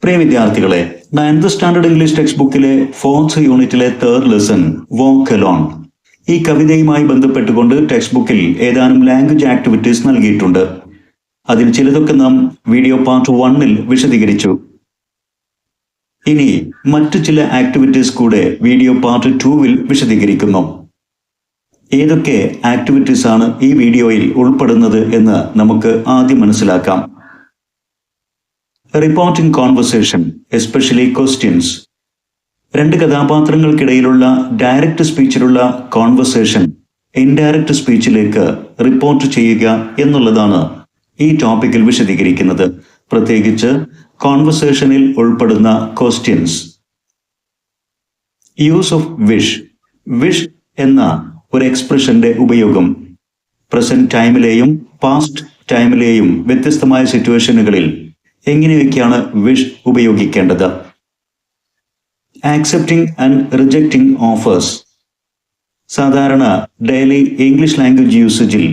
പ്രിയ വിദ്യാർത്ഥികളെ, 9th standard English text ബുക്കിലെ 4th യൂണിറ്റിലെ 3rd ലെസൺ വാക്ക് അലോൺ. ഈ കവിതയുമായി ബന്ധപ്പെട്ടുകൊണ്ട് ടെക്സ്റ്റ് ബുക്കിൽ ഏതാനും ലാംഗ്വേജ് ആക്ടിവിറ്റീസ് നൽകിയിട്ടുണ്ട്. അതിൽ ചിലതൊക്കെ നാം വീഡിയോ പാർട്ട് 1-ൽ വിശദീകരിച്ചു. ഇനി മറ്റു ചില ആക്ടിവിറ്റീസ് കൂടെ വീഡിയോ പാർട്ട് 2-ൽ വിശദീകരിക്കുന്നു. ഏതൊക്കെ ആക്ടിവിറ്റീസ് ആണ് ഈ വീഡിയോയിൽ ഉൾപ്പെടുന്നത് എന്ന് നമുക്ക് ആദ്യം മനസ്സിലാക്കാം. Reporting conversation, especially questions. രണ്ട് കഥാപാത്രങ്ങൾക്കിടയിലുള്ള ഡയറക്റ്റ് സ്പീച്ചിലുള്ള കോൺവെർസേഷൻ ഇൻഡയറക്റ്റ് സ്പീച്ചിലേക്ക് റിപ്പോർട്ട് ചെയ്യുക എന്നുള്ളതാണ് ഈ ടോപ്പിക്കിൽ വിശദീകരിക്കുന്നത്. പ്രത്യേകിച്ച് കോൺവെർസേഷനിൽ ഉൾപ്പെടുന്ന questions. Use of wish. Wish എന്ന ഒരു എക്സ്പ്രഷന്റെ ഉപയോഗം പ്രസന്റ് ടൈമിലെയും പാസ്റ്റ് ടൈമിലെയും വ്യത്യസ്തമായ സിറ്റുവേഷനുകളിൽ എങ്ങനെയൊക്കെയാണ് വിഷ് ഉപയോഗിക്കേണ്ടത്. Accepting and rejecting offers. സാധാരണ ഡെയിലി ഇംഗ്ലീഷ് ലാംഗ്വേജ് യൂസേജിൽ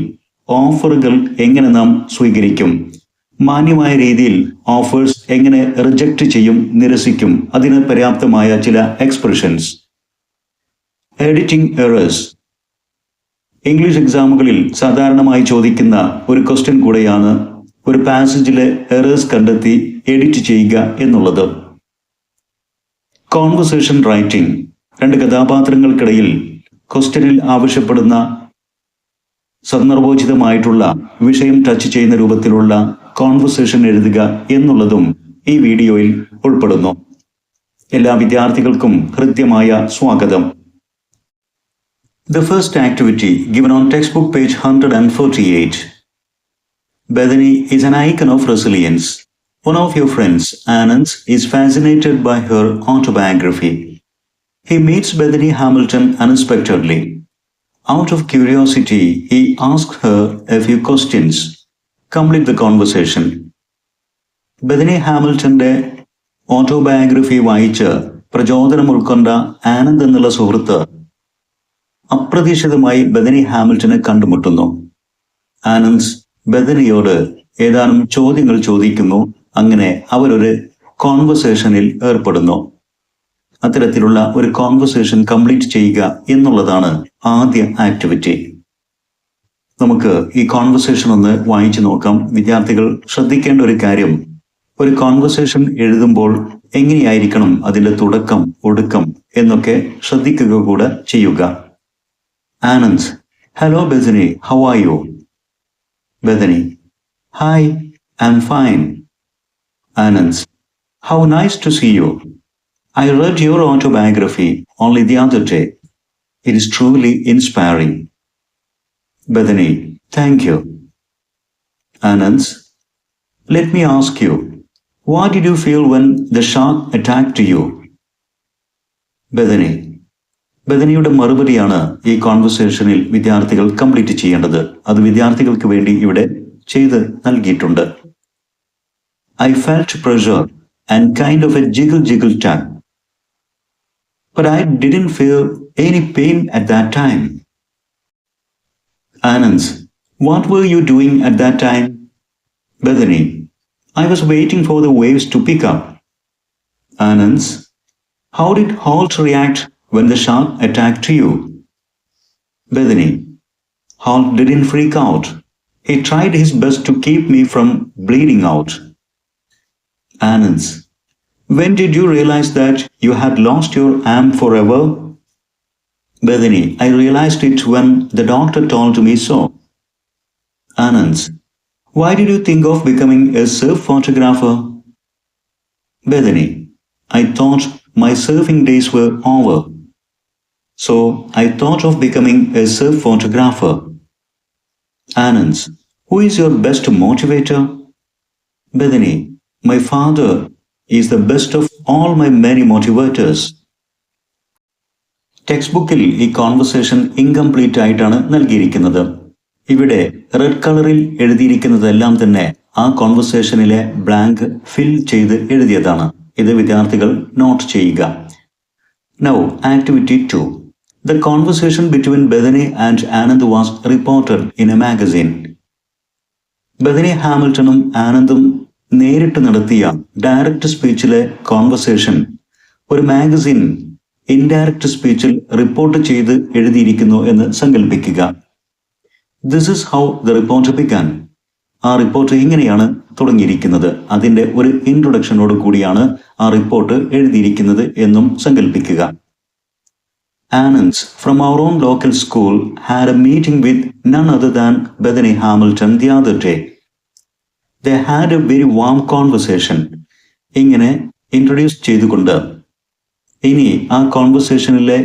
ഓഫറുകൾ എങ്ങനെ നാം സ്വീകരിക്കും, മാന്യമായ രീതിയിൽ ഓഫേഴ്സ് എങ്ങനെ റിജക്റ്റ് ചെയ്യും, നിരസിക്കും, അതിന് പര്യാപ്തമായ ചില എക്സ്പ്രഷൻസ്. Editing errors. ഇംഗ്ലീഷ് എക്സാമുകളിൽ സാധാരണമായി ചോദിക്കുന്ന ഒരു ക്വസ്റ്റ്യൻ കൂടെയാണ് ഒരു പാസേജിലെ എറേഴ്സ് കണ്ടെത്തി എഡിറ്റ് ചെയ്യുക എന്നുള്ളത്. Conversation writing. രണ്ട് കഥാപാത്രങ്ങൾക്കിടയിൽ ക്വസ്റ്റ്യനിൽ ആവശ്യപ്പെടുന്ന സന്ദർഭോചിതമായിട്ടുള്ള വിഷയം ടച്ച് ചെയ്യുന്ന രൂപത്തിലുള്ള കോൺവെർസേഷൻ എഴുതുക എന്നുള്ളതും ഈ വീഡിയോയിൽ ഉൾപ്പെടുന്നു. എല്ലാ വിദ്യാർത്ഥികൾക്കും ഹൃദ്യമായ സ്വാഗതം. The first activity given on textbook page 148. Bethany is an icon of resilience. One of your friends, Anand, is fascinated by her autobiography. He meets Bethany Hamilton unexpectedly. Out of curiosity, he asks her a few questions. Complete the conversation. Bethany Hamilton's autobiography വായിച്ച് പ്രചോദനം ഉൾക്കൊണ്ട ആനന്ദ് എന്നുള്ള സുഹൃത്ത് അപ്രതീക്ഷിതമായി Bethany ഹാമിൽട്ടനെ കണ്ടുമുട്ടുന്നു. ആനന്ദ് ബെഥനിയോട് ഏതാനും ചോദ്യങ്ങൾ ചോദിക്കുന്നു. അങ്ങനെ അവരൊരു കോൺവെർസേഷനിൽ ഏർപ്പെടുന്നു. അത്തരത്തിലുള്ള ഒരു കോൺവെർസേഷൻ കംപ്ലീറ്റ് ചെയ്യുക എന്നുള്ളതാണ് ആദ്യ ആക്ടിവിറ്റി. നമുക്ക് ഈ കോൺവെർസേഷൻ ഒന്ന് വായിച്ചു നോക്കാം. വിദ്യാർത്ഥികൾ ശ്രദ്ധിക്കേണ്ട ഒരു കാര്യം, ഒരു കോൺവെർസേഷൻ എഴുതുമ്പോൾ എങ്ങനെയായിരിക്കണം അതിന്റെ തുടക്കം, ഒടുക്കം എന്നൊക്കെ ശ്രദ്ധിക്കുക കൂടെ ചെയ്യുക. Anand: Hello Bethany, how are you? Bethany: Hi, I'm fine. Anand: How nice to see you. I read your autobiography only the other day. It is truly inspiring. Bethany: Thank you. Anand: Let me ask you, what did you feel when the shark attacked you? Bethany: ബെഥനിയുടെ മറുപടിയാണ് ഈ കോൺവെർസേഷനിൽ വിദ്യാർത്ഥികൾ complete ചെയ്യേണ്ടത്. അത് വിദ്യാർത്ഥികൾക്ക് വേണ്ടി ഇവിടെ ചെയ്ത് നൽകിയിട്ടുണ്ട്. I felt pressure and kind of a jiggle tug. But I didn't feel any pain at that time. Anand: What were you doing at that time? Bethany: I was waiting for the waves to pick up. Anand: How did Holt react when the shark attacked you? Bethany: Holt didn't freak out. He tried his best to keep me from bleeding out. Anand: When did you realize that you had lost your arm forever? Bethany: I realized it when the doctor told me so. Anand: Why did you think of becoming a surf photographer? Bethany: I thought my surfing days were over. So I thought of becoming a surf photographer. Anand: Who is your best motivator? Bethany: My father is the best of all my many motivators. Text ബുക്കിൽ ഈ conversation incomplete ആയിട്ടാണ് നൽകിയിരിക്കുന്നത്. ഇവിടെ red കളറിൽ എഴുതിയിരിക്കുന്നതെല്ലാം തന്നെ ആ കോൺവെർസേഷനിലെ blank ഫിൽ ചെയ്ത് എഴുതിയതാണ്. ഇത് വിദ്യാർത്ഥികൾ നോട്ട് ചെയ്യുക. Now, activity 2. The conversation between Bethany and Anand was reported in a magazine. Bethany ഹാമിൽട്ടണും ആനന്ദും നേരിട്ട് നടത്തിയ ഡയറക്റ്റ് സ്പീച്ചിലെ കോൺവെർസേഷൻ ഒരു മാഗസിൻ ഇൻഡയറക്റ്റ് സ്പീച്ചിൽ റിപ്പോർട്ട് ചെയ്ത് എഴുതിയിരിക്കുന്നു എന്ന് സങ്കല്പിക്കുക. This is how the report began. ആ റിപ്പോർട്ട് ഇങ്ങനെയാണ് തുടങ്ങിയിരിക്കുന്നത്. അതിൻ്റെ ഒരു ഇൻട്രൊഡക്ഷനോട് കൂടിയാണ് ആ റിപ്പോർട്ട് എഴുതിയിരിക്കുന്നത് എന്നും സങ്കല്പിക്കുക. Anants from our own local school had a meeting with none other than Bethany Hamilton the other day. They had a very warm conversation. ഇങ്ങനെ ഇൻട്രൊഡ്യൂസ് ചെയ്തുകൊണ്ട് ഇനി ആ കോൺവെർസേഷനിലെ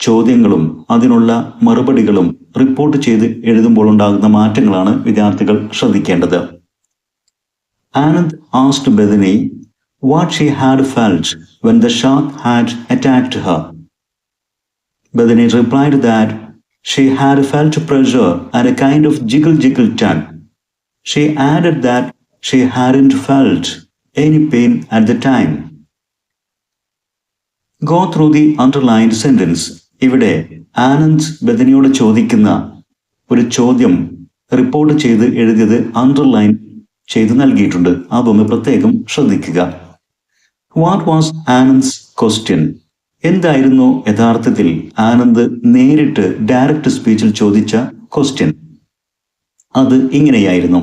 ചോദ്യങ്ങളും അതിനുള്ള മറുപടികളും റിപ്പോർട്ട് ചെയ്ത് എഴുതുമ്പോൾ ഉണ്ടാകുന്ന മാറ്റങ്ങളാണ് വിദ്യാർത്ഥികൾ ശ്രദ്ധിക്കേണ്ടത്. Anand asked Bethany what she had felt when the shark had attacked her. Bethany replied that she had felt pressure and a kind of jiggle tug. She added that she hadn't felt any pain at the time. Go through the underlined sentence. ഇവിടെ ആനന്ദ് ബെഥനിയോട് ചോദിക്കുന്ന ഒരു ചോദ്യം report ചെയ്ത് എഴുതിയത് underline ചെയ്ത് നൽകിയിട്ടുണ്ട്. അതൊന്ന് പ്രത്യേകം ശ്രദ്ധിക്കുക. What was Anand's question? എന്തായിരുന്നു യഥാർത്ഥത്തിൽ ആനന്ദ് നേരിട്ട് ഡയറക്റ്റ് സ്പീച്ചിൽ ചോദിച്ച ക്വസ്റ്റ്യൻ? അത് ഇങ്ങനെയായിരുന്നു: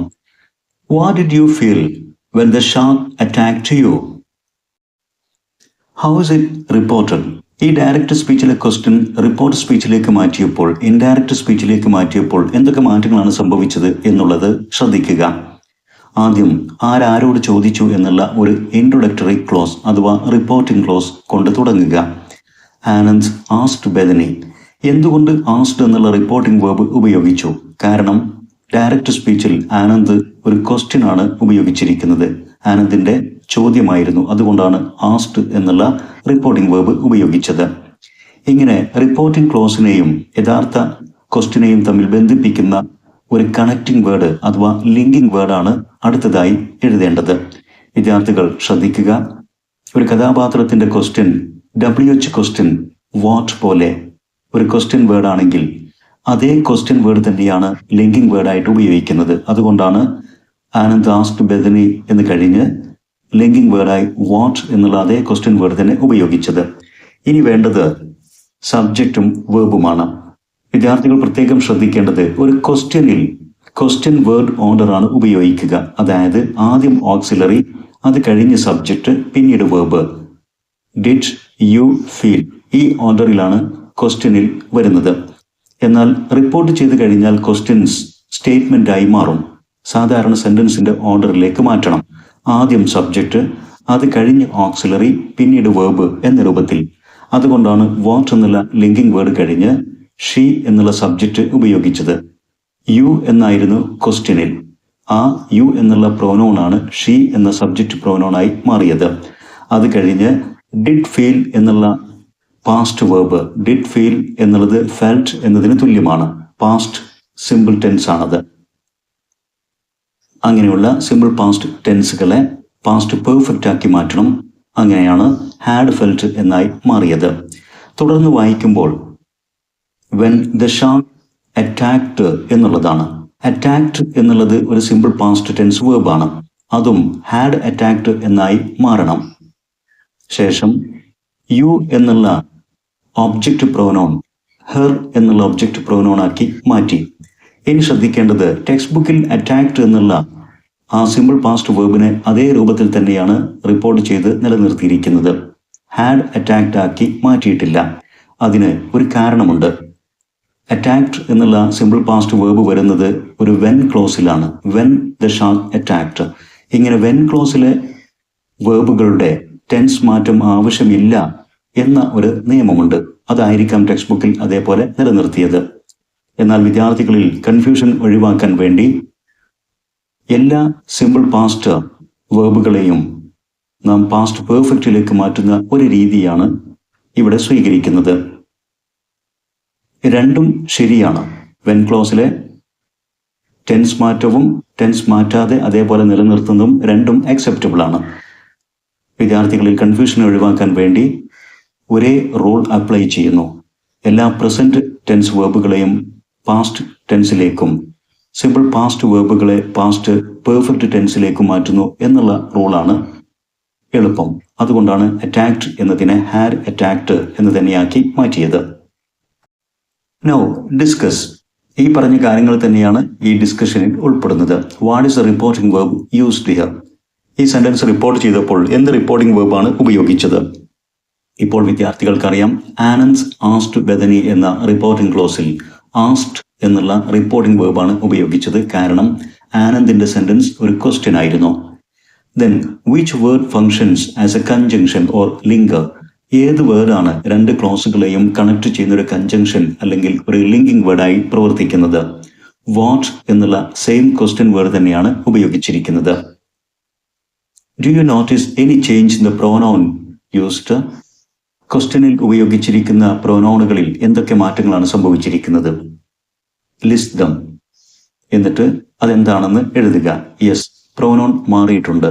what did you feel when the shark attacked you? How is it reported? ഈ ഡയറക്റ്റ് സ്പീച്ചിലെ ക്വസ്റ്റ്യൻ റിപ്പോർട്ട് സ്പീച്ചിലേക്ക് മാറ്റിയപ്പോൾ, ഇൻഡയറക്റ്റ് സ്പീച്ചിലേക്ക് മാറ്റിയപ്പോൾ എന്തൊക്കെ മാറ്റങ്ങളാണ് സംഭവിച്ചത് എന്നുള്ളത് ശ്രദ്ധിക്കുക. ആദ്യം ആരോട് ചോദിച്ചു എന്നുള്ള ഒരു ഇൻട്രൊഡക്ടറി ക്ലോസ് അഥവാ റിപ്പോർട്ടിംഗ് ക്ലോസ് കൊണ്ട് തുടങ്ങുക. Anand asked Bethany. എന്തുകൊണ്ട് ആസ്ക്ഡ് എന്നുള്ള റിപ്പോർട്ടിംഗ് വേർബ് ഉപയോഗിച്ചു? കാരണം ഡയറക്റ്റ് സ്പീച്ചിൽ ആനന്ദ് ഒരു ക്വസ്റ്റ്യൻ ആണ് ഉപയോഗിച്ചിരിക്കുന്നത്. ആനന്ദിന്റെ ചോദ്യമായിരുന്നു. അതുകൊണ്ടാണ് ആസ്ക്ഡ് എന്നുള്ള റിപ്പോർട്ടിംഗ് വേർബ് ഉപയോഗിച്ചത്. ഇങ്ങനെ റിപ്പോർട്ടിംഗ് ക്ലോസിനെയും യഥാർത്ഥ ക്വസ്റ്റ്യനെയും തമ്മിൽ ബന്ധിപ്പിക്കുന്ന ഒരു കണക്റ്റിംഗ് വേർഡ് അഥവാ ലിങ്കിങ് വേർഡാണ് അടുത്തതായി എഴുതേണ്ടത്. വിദ്യാർത്ഥികൾ ശ്രദ്ധിക്കുക. ഒരു കഥാപാത്രത്തിന്റെ ക്വസ്റ്റ്യൻ WH ക്വസ്റ്റ്യൻ വാട്ട് പോലെ ഒരു ക്വസ്റ്റ്യൻ വേർഡ് ആണെങ്കിൽ അതേ ക്വസ്റ്റ്യൻ വേർഡ് തന്നെയാണ് ലിങ്കിങ് വേർഡായിട്ട് ഉപയോഗിക്കുന്നത്. അതുകൊണ്ടാണ് ആനന്ദ് ആസ്ക്ഡ് ബെഥനി എന്ന് കഴിഞ്ഞ് ലിങ്കിങ് വേർഡായി വാട്ട് എന്നുള്ള അതേ ക്വസ്റ്റ്യൻ വേർഡ് തന്നെ ഉപയോഗിച്ചത്. ഇനി വേണ്ടത് സബ്ജക്റ്റും വേർബുമാണ്. വിദ്യാർത്ഥികൾ പ്രത്യേകം ശ്രദ്ധിക്കേണ്ടത് ഒരു ക്വസ്റ്റ്യനിൽ ക്വസ്റ്റ്യൻ വേർഡ് ഓർഡർ ആണ് ഉപയോഗിക്കുക. അതായത് ആദ്യം ഓക്സിലറി, അത് കഴിഞ്ഞ് സബ്ജക്റ്റ്, പിന്നീട് വേർബ്. ഡിഡ് യു ഫീൽ ഈ ഓർഡറിലാണ് ക്വസ്റ്റ്യനിൽ വരുന്നത്. എന്നാൽ റിപ്പോർട്ട് ചെയ്ത് കഴിഞ്ഞാൽ ക്വസ്റ്റ്യൻസ് സ്റ്റേറ്റ്മെന്റ് ആയി മാറും. സാധാരണ സെന്റൻസിന്റെ ഓർഡറിലേക്ക് മാറ്റണം. ആദ്യം സബ്ജക്റ്റ്, അത് കഴിഞ്ഞ് ഓക്സിലറി, പിന്നീട് വേർബ് എന്ന രൂപത്തിൽ. അതുകൊണ്ടാണ് വാട്ട് എന്നുള്ള ലിങ്കിങ് വേർഡ് കഴിഞ്ഞ് ഷീ എന്നുള്ള സബ്ജക്റ്റ് ഉപയോഗിച്ചത്. യു എന്നായിരുന്നു ക്വസ്റ്റ്യനിൽ. ആ യു എന്നുള്ള പ്രോനൗണാണ് ഷീ എന്ന സബ്ജക്റ്റ് പ്രോനൗണായി മാറിയത്. അത് കഴിഞ്ഞ് ഡിഡ് ഫീൽ എന്നുള്ള പാസ്റ്റ് വേർബ്. ഡിഡ് ഫീൽ എന്നുള്ളത് ഫെൽറ്റ് എന്നതിന് തുല്യമാണ്. പാസ്റ്റ് സിമ്പിൾ ടെൻസ് ആണത്. അങ്ങനെയുള്ള സിമ്പിൾ പാസ്റ്റ് ടെൻസുകളെ പാസ്റ്റ് പെർഫെക്റ്റ് ആക്കി മാറ്റണം. അങ്ങനെയാണ് ഹാഡ് ഫെൽറ്റ് എന്നായി മാറിയത്. തുടർന്ന് വായിക്കുമ്പോൾ വെൻ ദ ഷാർക്ക് അറ്റാക്ട് എന്നുള്ളതാണ്. അറ്റാക്ട് എന്നുള്ളത് ഒരു സിമ്പിൾ പാസ്റ്റ് ടെൻസ് വേർബാണ്. അതും ഹാഡ് അറ്റാക്ട് എന്നായി മാറണം. ശേഷം യു എന്നുള്ള ഒബ്ജക്റ്റ് പ്രോനൗൺ ഹെർ എന്നുള്ള ഒബ്ജക്റ്റ് പ്രോനൗൺ ആക്കി മാറ്റി. ഇനി ശ്രദ്ധിക്കേണ്ടത് ടെക്സ്റ്റ് ബുക്കിൽ അറ്റാക്ട് എന്നുള്ള ആ സിമ്പിൾ പാസ്റ്റ് വേർബിനെ അതേ രൂപത്തിൽ തന്നെയാണ് റിപ്പോർട്ട് ചെയ്ത് നിലനിർത്തിയിരിക്കുന്നത്. ഹാഡ് അറ്റാക്ട് ആക്കി മാറ്റിയിട്ടില്ല. അതിന് ഒരു കാരണമുണ്ട്. അറ്റാക്ട് എന്നുള്ള സിമ്പിൾ പാസ്റ്റ് വേർബ് വരുന്നത് ഒരു വെൻ ക്ലോസിലാണ്. When the shark attacked. ഇങ്ങനെ വെൻ ക്ലോസിലെ വേർബുകളുടെ ടെൻസ് മാറ്റം ആവശ്യമില്ല എന്ന ഒരു നിയമമുണ്ട്. അതായിരിക്കാം ടെക്സ്റ്റ് ബുക്കിൽ അതേപോലെ നിലനിർത്തിയത്. എന്നാൽ വിദ്യാർത്ഥികളിൽ കൺഫ്യൂഷൻ ഒഴിവാക്കാൻ വേണ്ടി എല്ലാ സിമ്പിൾ പാസ്റ്റ് വേർബുകളെയും നാം പാസ്റ്റ് പെർഫെക്റ്റിലേക്ക് മാറ്റുന്ന ഒരു രീതിയാണ് ഇവിടെ സ്വീകരിക്കുന്നത്. രണ്ടും ശരിയാണ്. വെൻ ക്ലോസിലെ ടെൻസ് മാറ്റവും ടെൻസ് മാറ്റാതെ അതേപോലെ നിലനിർത്തുന്നതും രണ്ടും അക്സെപ്റ്റബിൾ ആണ്. വിദ്യാർത്ഥികളിൽ കൺഫ്യൂഷൻ ഒഴിവാക്കാൻ വേണ്ടി ഒരേ റൂൾ അപ്ലൈ ചെയ്യുന്നു. എല്ലാ പ്രസന്റ് ടെൻസ് വേർബുകളെയും പാസ്റ്റ് ടെൻസിലേക്കും സിമ്പിൾ പാസ്റ്റ് വേർബുകളെ പാസ്റ്റ് പെർഫെക്റ്റ് ടെൻസിലേക്ക് മാറ്റുന്നു എന്നുള്ള റൂളാണ് എളുപ്പം. അതുകൊണ്ടാണ് അറ്റാക്ട് എന്നതിനെ ഹാഡ് അറ്റാക്ട് എന്ന് തന്നെയാക്കി മാറ്റിയത്. Now discuss. ഈ പറഞ്ഞ കാര്യങ്ങൾ തന്നെയാണ് ഈ ഡിസ്കഷനിൽ ഉൾപ്പെടുന്നത്. What is A reporting verb used here? ഈ സെന്റൻസ് റിപ്പോർട്ട് ചെയ്തപ്പോൾ എന്ത് റിപ്പോർട്ടിംഗ് വേർബാണ് ഉപയോഗിച്ചത്? ഇപ്പോൾ വിദ്യാർത്ഥികൾക്കറിയാം, ആനന്ദ് ആസ്ക്ഡ് ബെഥനി എന്ന റിപ്പോർട്ടിംഗ് ക്ലോസിൽ ആസ്ക്ഡ് എന്നുള്ള റിപ്പോർട്ടിംഗ് വേർബാണ് ഉപയോഗിച്ചത്. കാരണം ആനന്ദിന്റെ സെന്റൻസ് ഒരു ക്വസ്റ്റ്യൻ ആയിരുന്നു. Then which word functions as A conjunction or linker? ഏത് വേർഡാണ് രണ്ട് ക്ലോസുകളെയും കണക്ട് ചെയ്യുന്ന ഒരു കൺജങ്ഷൻ അല്ലെങ്കിൽ ഒരു ലിങ്കിങ് വേർഡായി പ്രവർത്തിക്കുന്നത്? വാട്ട് എന്നുള്ള സെയിം ക്വസ്റ്റ്യൻ വേർഡ് തന്നെയാണ് ഉപയോഗിച്ചിരിക്കുന്നത്. Do you notice any change in the pronoun used? ക്വസ്റ്റ്യനിൽ ഉപയോഗിച്ചിരിക്കുന്ന പ്രോനൗണുകളിൽ എന്തൊക്കെ മാറ്റങ്ങളാണ് സംഭവിച്ചിരിക്കുന്നത്? List them. എന്നിട്ട് അതെന്താണെന്ന് എഴുതുക. യെസ്, പ്രോനൗൺ മാറിയിട്ടുണ്ട്.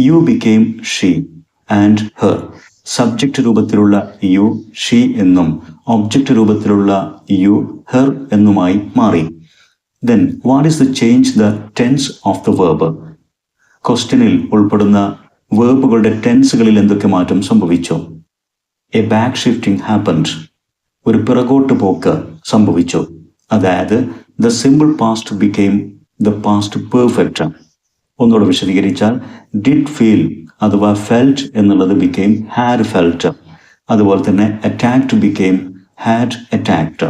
You became she and her. Subject രൂപത്തിലുള്ള യു ഷീ എന്നും ഒബ്ജക്റ്റ് രൂപത്തിലുള്ള യു ഹെർ എന്നുമായി മാറി. Then what is the change the tense of the verb? ക്വസ്റ്റ്യനിൽ ഉൾപ്പെടുന്ന വേർബുകളുടെ ടെൻസുകളിൽ എന്തൊക്കെ മാറ്റം സംഭവിച്ചു? A back shifting happened. ഒരു പിറകോട്ട് പോക്ക് സംഭവിച്ചു. അതായത് the simple past became the past perfect. ഒന്നുകൂടെ വിശദീകരിച്ചാൽ, ഡിഡ് ഫീൽ അഥവാ ഫെൽറ്റ് എന്നുള്ളത് ബിക്കെയിം ഹാഡ് ഫെൽറ്റ്. അതുപോലെ തന്നെ attacked became had attacked.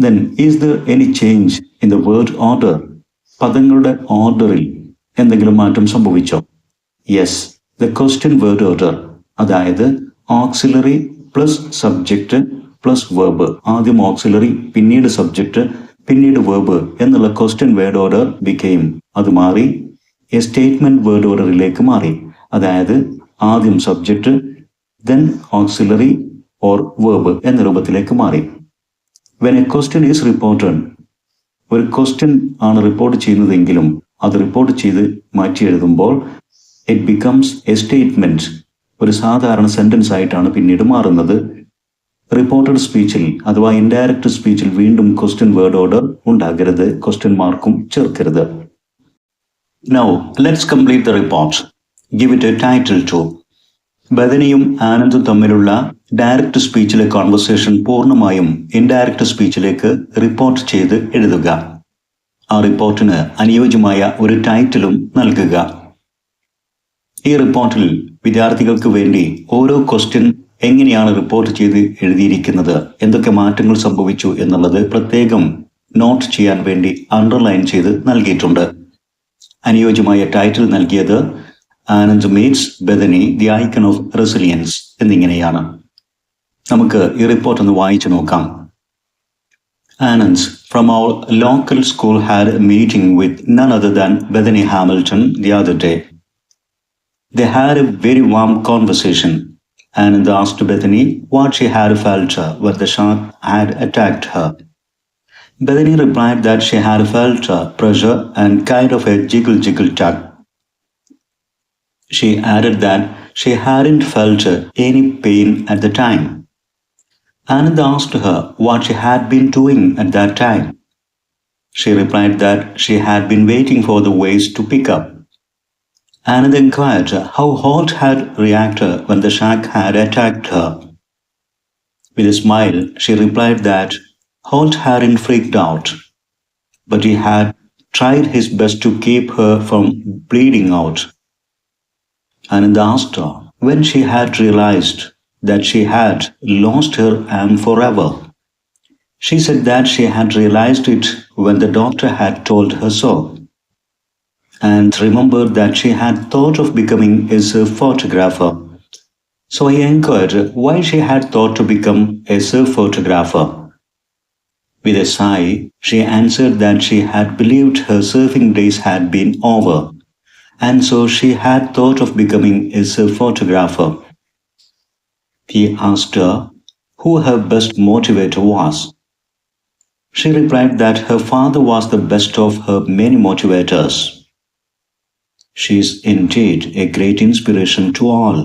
Then is there any change in the word order? പദങ്ങളുടെ ഓർഡറിൽ എന്തെങ്കിലും മാറ്റം സംഭവിച്ചോ? Yes, the question word order, അതായത് auxiliary plus subject plus verb, ആദ്യം ഓക്സിലറി പിന്നീട് സബ്ജക്റ്റ് പിന്നീട് വേർബ് എന്നുള്ള ക്വസ്റ്റ്യൻ വേർഡ് ഓർഡർ ബിക്കെയിം, അത് മാറി എ സ്റ്റേറ്റ്മെന്റ് വേർഡ് ഓർഡറിലേക്ക് മാറി. അതായത് ആദ്യം subject then auxiliary or verb എന്ന രൂപത്തിലേക്ക് മാറി. When A question is reported, ഒരു ക്വസ്റ്റ്യൻ ആണ് റിപ്പോർട്ട് ചെയ്യുന്നതെങ്കിലും അത് റിപ്പോർട്ട് ചെയ്ത് മാറ്റി എഴുതുമ്പോൾ ഇറ്റ് ബിക്കംസ് എ സ്റ്റേറ്റ്മെന്റ്, ഒരു സാധാരണ സെന്റൻസ് ആയിട്ടാണ് പിന്നീട് മാറുന്നത്. റിപ്പോർട്ടഡ് സ്പീച്ചിൽ അഥവാ ഇൻഡയറക്റ്റ് സ്പീച്ചിൽ വീണ്ടും ക്വസ്റ്റ്യൻ വേർഡ് ഓർഡർ ഉണ്ടാകരുത്, ക്വസ്റ്റ്യൻ മാർക്കും ചേർക്കരുത്. Now let's complete the report. Give it a title too. ബഥനിയും ആനന്ദും തമ്മിലുള്ള ഡയറക്റ്റ് സ്പീച്ചിലെ കോൺവെർസേഷൻ പൂർണ്ണമായും ഇൻഡയറക്റ്റ് സ്പീച്ചിലേക്ക് റിപ്പോർട്ട് ചെയ്ത് എഴുതുക. ആ റിപ്പോർട്ടിന് അനുയോജ്യമായ ഒരു ടൈറ്റിലും നൽകുക. ഈ റിപ്പോർട്ടിൽ വിദ്യാർത്ഥികൾക്ക് വേണ്ടി ഓരോ ക്വസ്റ്റ്യൻ എങ്ങനെയാണ് റിപ്പോർട്ട് ചെയ്ത് എഴുതിയിരിക്കുന്നത്, എന്തൊക്കെ മാറ്റങ്ങൾ സംഭവിച്ചു എന്നുള്ളത് പ്രത്യേകം നോട്ട് ചെയ്യാൻ വേണ്ടി അണ്ടർലൈൻ ചെയ്ത് നൽകിയിട്ടുണ്ട്. അനുയോജ്യമായ ടൈറ്റിൽ നൽകിയത് Anand meats Bethany the icon of resilience എന്നിങ്ങനെയാണ്. നമുക്ക് ഈ റിപ്പോർട്ട് ഒന്ന് വായിച്ചു നോക്കാം. Anand from our local school had a meeting with none other than Bethany Hamilton the other day. They had a very warm conversation. Anand asked Bethany what she had felt when the shark had attacked her. Bethany replied that she had felt pressure and kind of a jiggle tug. She added that she hadn't felt any pain at the time. Anand asked her what she had been doing at that time. She replied that she had been waiting for the waves to pick up. Anand inquired how Holt had reacted when the shark had attacked her. With a smile, she replied that Holt hadn't freaked out, but he had tried his best to keep her from bleeding out. Anand asked her when she had realized that she had lost her arm forever. She said that she had realized it when the doctor had told her so, and remembered that she had thought of becoming a surf photographer. So I inquired why she had thought to become a surf photographer. With a sigh, she answered that she had believed her surfing days had been over, and so she had thought of becoming a surf photographer. He asked her who her best motivator was. She replied that her father was the best of her many motivators. She is indeed a great inspiration to all.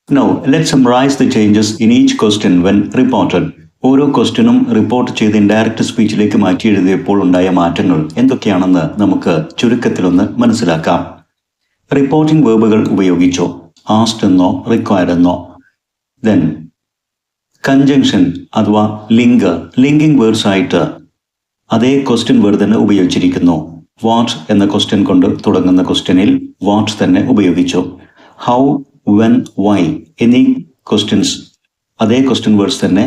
Now, let's summarize the changes in each question when reported. ഓരോ ക്വസ്റ്റ്യനും report ചെയ്ത് indirect സ്പീച്ചിലേക്ക് മാറ്റി എഴുതിയപ്പോൾ ഉണ്ടായ മാറ്റങ്ങൾ എന്തൊക്കെയാണെന്ന് നമുക്ക് ചുരുക്കത്തിലൊന്ന് മനസ്സിലാക്കാം. റിപ്പോർട്ടിംഗ് വേർബുകൾ ഉപയോഗിച്ചോ, ആസ്ഡ് എന്നോ റിക്വയർഡ് എന്നോ. ദെൻ കൺജങ്ഷൻ അഥവാ ലിങ്കിങ് വേർഡ്സ് ആയിട്ട് അതേ ക്വസ്റ്റ്യൻ വേർഡ് തന്നെ ഉപയോഗിച്ചിരിക്കുന്നു. വാട്ട് എന്ന ക്വസ്റ്റ്യൻ കൊണ്ട് തുടങ്ങുന്ന ക്വസ്റ്റ്യനിൽ വാട്ട് തന്നെ ഉപയോഗിച്ചു. ഹൗ, വെൻ, വൈ എന്നീ ക്വസ്റ്റ്യൻസ് അതേ ക്വസ്റ്റ്യൻ വേർഡ്സ് തന്നെ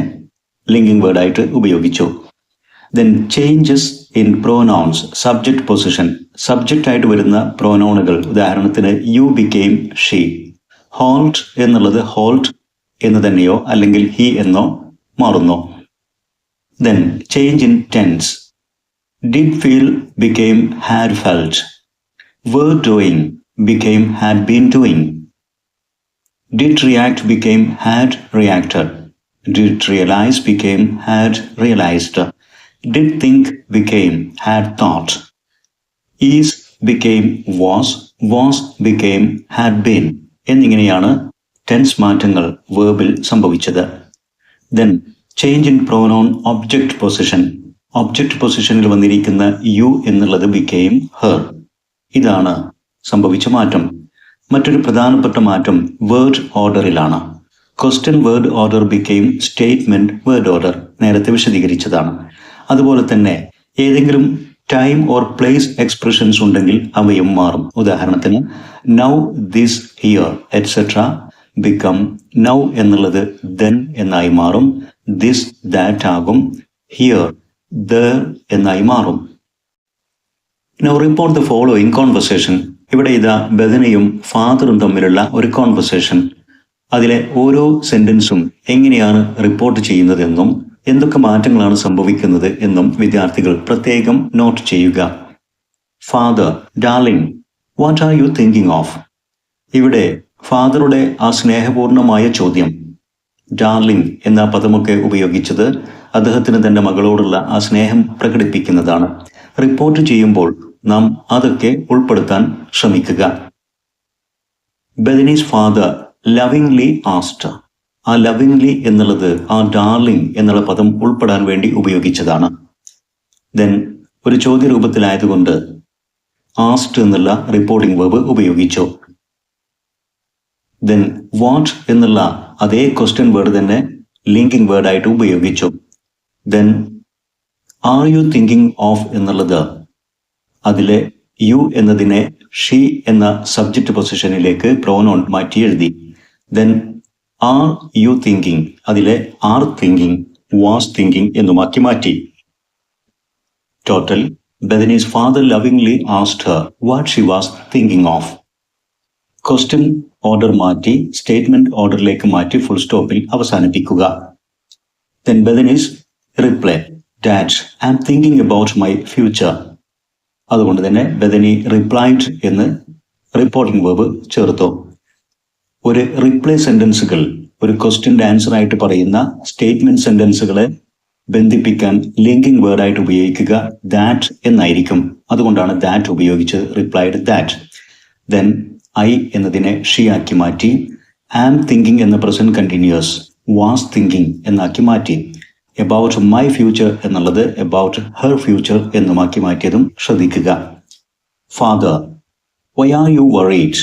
ലിങ്കിങ് വേർഡ് ആയിട്ട് ഉപയോഗിച്ചു. Then changes in pronouns, subject position, subject ആയിട്ട് വരുന്ന പ്രോനൗണുകൾ, ഉദാഹരണത്തിന് യു ബിക്കെയിം ഷീ. ഹോൾഡ് എന്നുള്ളത് ഹോൾഡ് എന്ന് തന്നെയോ അല്ലെങ്കിൽ ഹി എന്നോ മാറുന്നു. Then change in tense, did feel became had felt, were doing became had been doing, did react became had reacted, did realize became had realized, did think became had thought, is became was became had been എന്നിങ്ങനെയാണ് tense മാറ്റങ്ങൾ വേർബിൽ സംഭവിച്ചത്. Then change in pronoun object position, object പൊസിഷനിൽ വന്നിരിക്കുന്ന U എന്നുള്ളത് became her. ഇതാണ് സംഭവിച്ച മാറ്റം. മറ്റൊരു പ്രധാനപ്പെട്ട മാറ്റം വേർഡ് ഓർഡറിലാണ്. Question word order became statement word order, നേരത്തെ വിശദീകരിച്ചതാണ്. അതുപോലെ തന്നെ ഏതെങ്കിലും ടൈം ഓർ പ്ലേസ് എക്സ്പ്രഷൻസ് ഉണ്ടെങ്കിൽ അവയും മാറും. ഉദാഹരണത്തിന് now, this, here et cetera become now എന്നുള്ളത് ദെൻ എന്നായി മാറും. ദിസ്, ദാറ്റ് ആകും. ഹിയർ, there എന്നായി മാറും. Now report the following conversation. ഇവിടെ ഇതാ ബദനിയും ഫാദറും തമ്മിലുള്ള ഒരു കോൺവെർസേഷൻ. അതിലെ ഓരോ സെന്റൻസും എങ്ങനെയാണ് റിപ്പോർട്ട് ചെയ്യുന്നതെന്നും എന്തൊക്കെ മാറ്റങ്ങളാണ് സംഭവിക്കുന്നത് എന്നും വിദ്യാർത്ഥികൾ പ്രത്യേകം നോട്ട് ചെയ്യുക. Father, darling, what are you thinking of? ഇവിടെ ഫാദറുടെ ആ സ്നേഹപൂർണമായ ചോദ്യം, ഡാർലിംഗ് എന്ന പദമൊക്കെ ഉപയോഗിച്ചത് അദ്ദേഹത്തിന് തന്റെ മകളോടുള്ള ആ സ്നേഹം പ്രകടിപ്പിക്കുന്നതാണ്. റിപ്പോർട്ട് ചെയ്യുമ്പോൾ നാം അതൊക്കെ ഉൾപ്പെടുത്താൻ ശ്രമിക്കുക. ബദനീസ് ഫാദർ ലവിംഗ്ലി ആസ്ഡ്. ആ ലവിംഗ്ലി എന്നുള്ളത് ആ ഡാർലിംഗ് എന്നുള്ള പദം ഉൾപ്പെടാൻ വേണ്ടി ഉപയോഗിച്ചതാണ്. ദെൻ ഒരു ചോദ്യരൂപത്തിലായതുകൊണ്ട് ആസ്ഡ് എന്നുള്ള റിപ്പോർട്ടിംഗ് വേർബ് ഉപയോഗിച്ചു. ദെൻ വാട്ട് എന്നുള്ള അതേ ക്വസ്റ്റ്യൻ വേർഡ് തന്നെ ലിങ്കിങ് വേർഡ് ആയിട്ട് ഉപയോഗിച്ചു. Then are you thinking of എന്നുള്ളത് അതിലെ യു എന്നതിനെ ഷീ എന്ന സബ്ജക്റ്റ് പൊസിഷനിലേക്ക് പ്രോനൗൺ മാറ്റി എഴുതി. ദെൻ ആർ യു തിങ്കിങ് അതിലെ ആർ തിങ്കിങ് വാസ് തിങ്കിങ് എന്നുമാക്കി മാറ്റി. Total Bethany's father lovingly asked her what she was thinking of. Question order മാറ്റി സ്റ്റേറ്റ്മെന്റ് ഓർഡറിലേക്ക് മാറ്റി ഫുൾ സ്റ്റോപ്പിൽ അവസാനിപ്പിക്കുക. Then Bethany's reply, dad, I am thinking about my future. അതുകൊണ്ട് തന്നെ ബദനി റിപ്ലൈഡ് എന്ന് റിപ്പോർട്ടിംഗ് വേർബ് ചേർത്തു. ഒരു റിപ്ലൈ സെന്റൻസുകൾ ഒരു ക്വസ്റ്റ്യൻ്റെ ആൻസർ ആയിട്ട് പറയുന്ന സ്റ്റേറ്റ്മെന്റ് സെന്റൻസുകളെ ബന്ധിപ്പിക്കാൻ ലിങ്കിങ് വേർഡായിട്ട് ഉപയോഗിക്കുക ദാറ്റ് എന്നായിരിക്കും. അതുകൊണ്ടാണ് ദാറ്റ് ഉപയോഗിച്ചത്, റിപ്ലൈഡ് ദാറ്റ്. ദെൻ ഐ എന്നതിനെ ഷീ ആക്കി മാറ്റി. ആം തിങ്കിങ് എന്ന പ്രസന്റ് കണ്ടിന്യൂസ് വാസ് തിങ്കിങ് എന്നാക്കി മാറ്റി. എബൌട്ട് മൈ ഫ്യൂച്ചർ എന്നുള്ളത് എബൌട്ട് ഹെർ ഫ്യൂച്ചർ എന്നുമാക്കി മാറ്റിയതും ശ്രദ്ധിക്കുക. Father, why are you worried?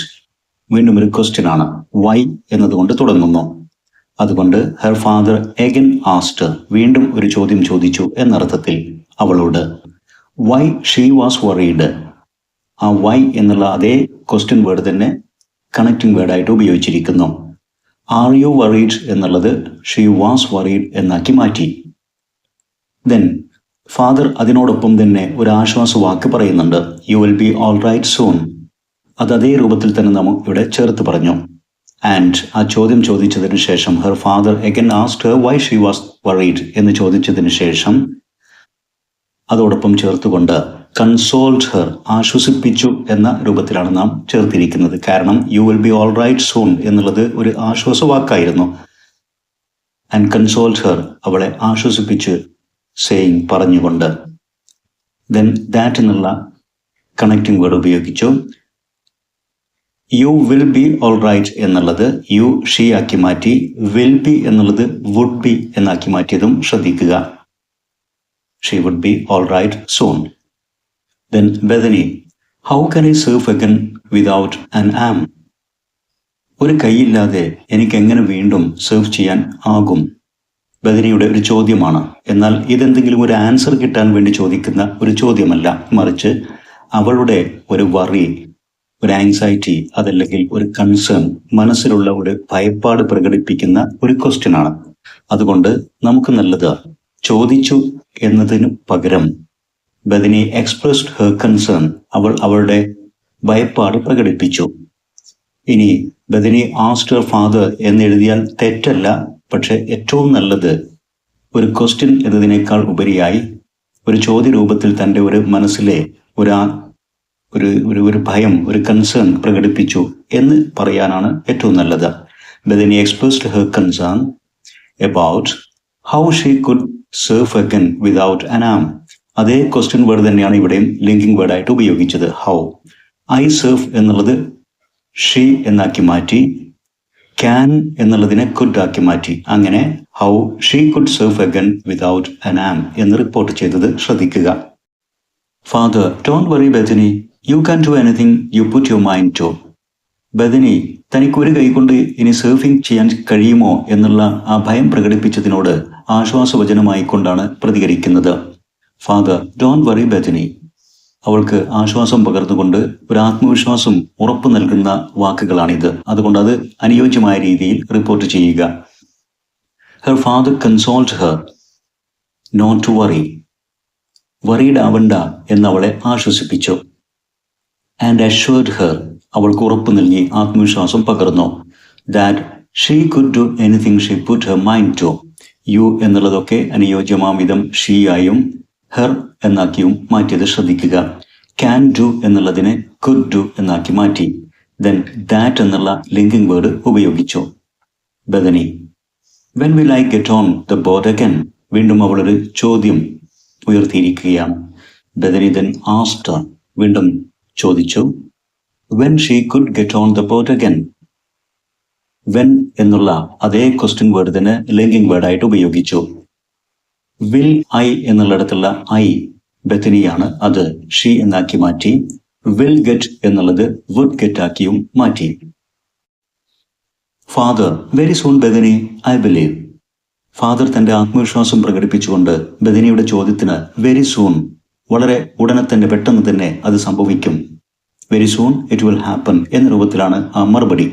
വീണ്ടും ഒരു ക്വസ്റ്റ്യൻ ആണ്. വൈ എന്നതുകൊണ്ട് തുടങ്ങുന്നു. അതുകൊണ്ട് ഹെർ ഫാദർ എഗൻ ആസ്ക്ഡ്, വീണ്ടും ഒരു ചോദ്യം ചോദിച്ചു എന്നർത്ഥത്തിൽ അവളോട്. വൈ ഷീ വാസ് വറീഡ്, ആ വൈ എന്നുള്ള അതേ ക്വസ്റ്റ്യൻ വേർഡ് തന്നെ കണക്റ്റിംഗ് വേർഡായിട്ട് ഉപയോഗിച്ചിരിക്കുന്നു. ആർ യു വറീഡ് എന്നുള്ളത് ഷീ വാസ് വറീഡ് എന്നാക്കി മാറ്റി. ദെൻ ഫാദർ അതിനോടൊപ്പം തന്നെ ഒരു ആശ്വാസ വാക്ക് പറയുന്നുണ്ട്, you will be all right soon. അത് അതേ രൂപത്തിൽ തന്നെ നാം ഇവിടെ ചേർത്ത് പറഞ്ഞു. ആൻഡ് ആ ചോദ്യം ചോദിച്ചതിന് ശേഷം her father എഗൻ asked Har why she was worried എന്ന് ചോദിച്ചതിന് ശേഷം അതോടൊപ്പം ചേർത്തുകൊണ്ട് കൺസോൾഡ് ഹെർ, ആശ്വസിപ്പിച്ചു എന്ന രൂപത്തിലാണ് നാം ചേർത്തിരിക്കുന്നത്. കാരണം you will be all right soon എന്നുള്ളത് ഒരു ആശ്വാസവാക്കായിരുന്നു. ആൻഡ് കൺസോൾഡ് ഹെർ, അവളെ ആശ്വസിപ്പിച്ച് സേയിങ് പറഞ്ഞുകൊണ്ട്. ദെൻ ദാറ്റ് എന്നുള്ള കണക്റ്റിംഗ് വേർഡ് ഉപയോഗിച്ചു. You will be all right എന്നുള്ളത് യു ഷീ ആക്കി മാറ്റി വിൽ ബി എന്നുള്ളത് വുഡ് ബി എന്നാക്കി മാറ്റിയതും ശ്രദ്ധിക്കുക. She would be all right soon. Then Bethany, how can I serve again without an arm? ഒരു കൈയില്ലാതെ എനിക്ക് എങ്ങനെ വീണ്ടും സെർവ് ചെയ്യാൻ ആകും? ബദനിയുടെ ഒരു ചോദ്യമാണ്. എന്നാൽ ഇതെന്തെങ്കിലും ഒരു ആൻസർ കിട്ടാൻ വേണ്ടി ചോദിക്കുന്ന ഒരു ചോദ്യമല്ല, മറിച്ച് അവളുടെ ഒരു വറി, ഒരു ആങ്സൈറ്റി, അതല്ലെങ്കിൽ ഒരു കൺസേൺ, മനസ്സിലുള്ള ഒരു ഭയപ്പാട് പ്രകടിപ്പിക്കുന്ന ഒരു ക്വസ്റ്റ്യൻ ആണ്. അതുകൊണ്ട് നമുക്ക് നല്ലത് ചോദിച്ചു എന്നതിനു പകരം ബദനി എക്സ്പ്രസ്ഡ് ഹെർ കൺസേൺ, അവൾ അവളുടെ ഭയപ്പാട് പ്രകടിപ്പിച്ചു. ഇനി ബദനി ആസ്ക്ഡ് ഹെർ ഫാദർ എന്നെഴുതിയാൽ തെറ്റല്ല, പക്ഷെ ഏറ്റവും നല്ലത് ഒരു ക്വസ്റ്റ്യൻ എന്നതിനേക്കാൾ ഉപരിയായി ഒരു ചോദ്യരൂപത്തിൽ തൻ്റെ ഒരു മനസ്സിലെ ഒരു ഭയം, ഒരു കൺസേൺ പ്രകടിപ്പിച്ചു എന്ന് പറയാനാണ് ഏറ്റവും നല്ലത്. Bethany expressed her concern about how she could surf again without an arm. അതേ ക്വസ്റ്റ്യൻ വേർഡ് തന്നെയാണ് ഇവിടെയും ലിങ്കിങ് വേർഡായിട്ട് ഉപയോഗിച്ചത്. ഹൗ. ഐ സെർവ് എന്നുള്ളത് ഷീ എന്നാക്കി മാറ്റി, ക്യാൻ എന്നുള്ളതിനെ കുഡ് ആക്കി മാറ്റി. അങ്ങനെ how she could surf again without an arm എന്ന് റിപ്പോർട്ട് ചെയ്തത് ശ്രദ്ധിക്കുക. Father, don't worry Bethany, you can do anything you put your mind to. Bethany, തനിക്ക് ഒരു കൈകൊണ്ട് ഇനി സർഫിംഗ് ചെയ്യാൻ കഴിയുമോ എന്നുള്ള ആ ഭയം പ്രകടിപ്പിച്ചതിനോട് ആശ്വാസവചനമായിക്കൊണ്ടാണ് പ്രതികരിക്കുന്നത്. Father, don't worry Bethany. അവൾക്ക് ആശ്വാസം പകർന്നുകൊണ്ട് ഒരു ആത്മവിശ്വാസം ഉറപ്പു നൽകുന്ന വാക്കുകളാണിത്. അതുകൊണ്ട് അത് അനുയോജ്യമായ രീതിയിൽ റിപ്പോർട്ട് ചെയ്യുക. Her father consoled her not to worry. Worried ആവണ്ട എന്നവളെ ആശ്വസിപ്പിച്ചു. ആൻഡ് അഷ്വേർഡ് ഹെർ, അവൾക്ക് ഉറപ്പ് നൽകി ആത്മവിശ്വാസം പകർന്നു. That she could do anything she put her mind to. You എന്നുള്ളതൊക്കെ അനുയോജ്യമാം വിധം ഷീ ആയും ഹെർ എന്നാക്കിയും മാറ്റിയത് ശ്രദ്ധിക്കുക. ക്യാൻ ഡു എന്നുള്ളതിനെ കുഡ് ഡു എന്നാക്കി മാറ്റി. ദെൻ ദാറ്റ് എന്നുള്ള ലിങ്കിങ് വേർഡ് ഉപയോഗിച്ചു. Bethany, when will I get on the boat again? വീണ്ടും അവളൊരു ചോദ്യം ഉയർത്തിയിരിക്കുകയാണ്. ബദനി ദെൻ ആസ്ക്ഡ്, വീണ്ടും ചോദിച്ചു. When she could get on the boat again. When എന്നുള്ള അതേ ക്വസ്റ്റ്യൻ വേർഡ് തന്നെ ലിങ്കിങ് വേർഡായിട്ട് ഉപയോഗിച്ചു. വിൽ ഐ എന്നുള്ളിടത്തുള്ള ഐ ബെഥനിയാണ്, അത് ഷീ എന്നാക്കി മാറ്റി. വിൽ ഗെറ്റ് എന്നുള്ളത് വുഡ് ഗെറ്റ് ആക്കിയും മാറ്റി. Father, very soon Bethany, I believe. Father തന്റെ ആത്മവിശ്വാസം പ്രകടിപ്പിച്ചുകൊണ്ട് ബെഥനിയുടെ ചോദ്യത്തിന് വെരി സൂൺ, വളരെ ഉടനെ തന്നെ, പെട്ടെന്ന് തന്നെ അത് സംഭവിക്കും, very soon it will happen എന്ന രൂപത്തിലാണ് ആ മറുപടി.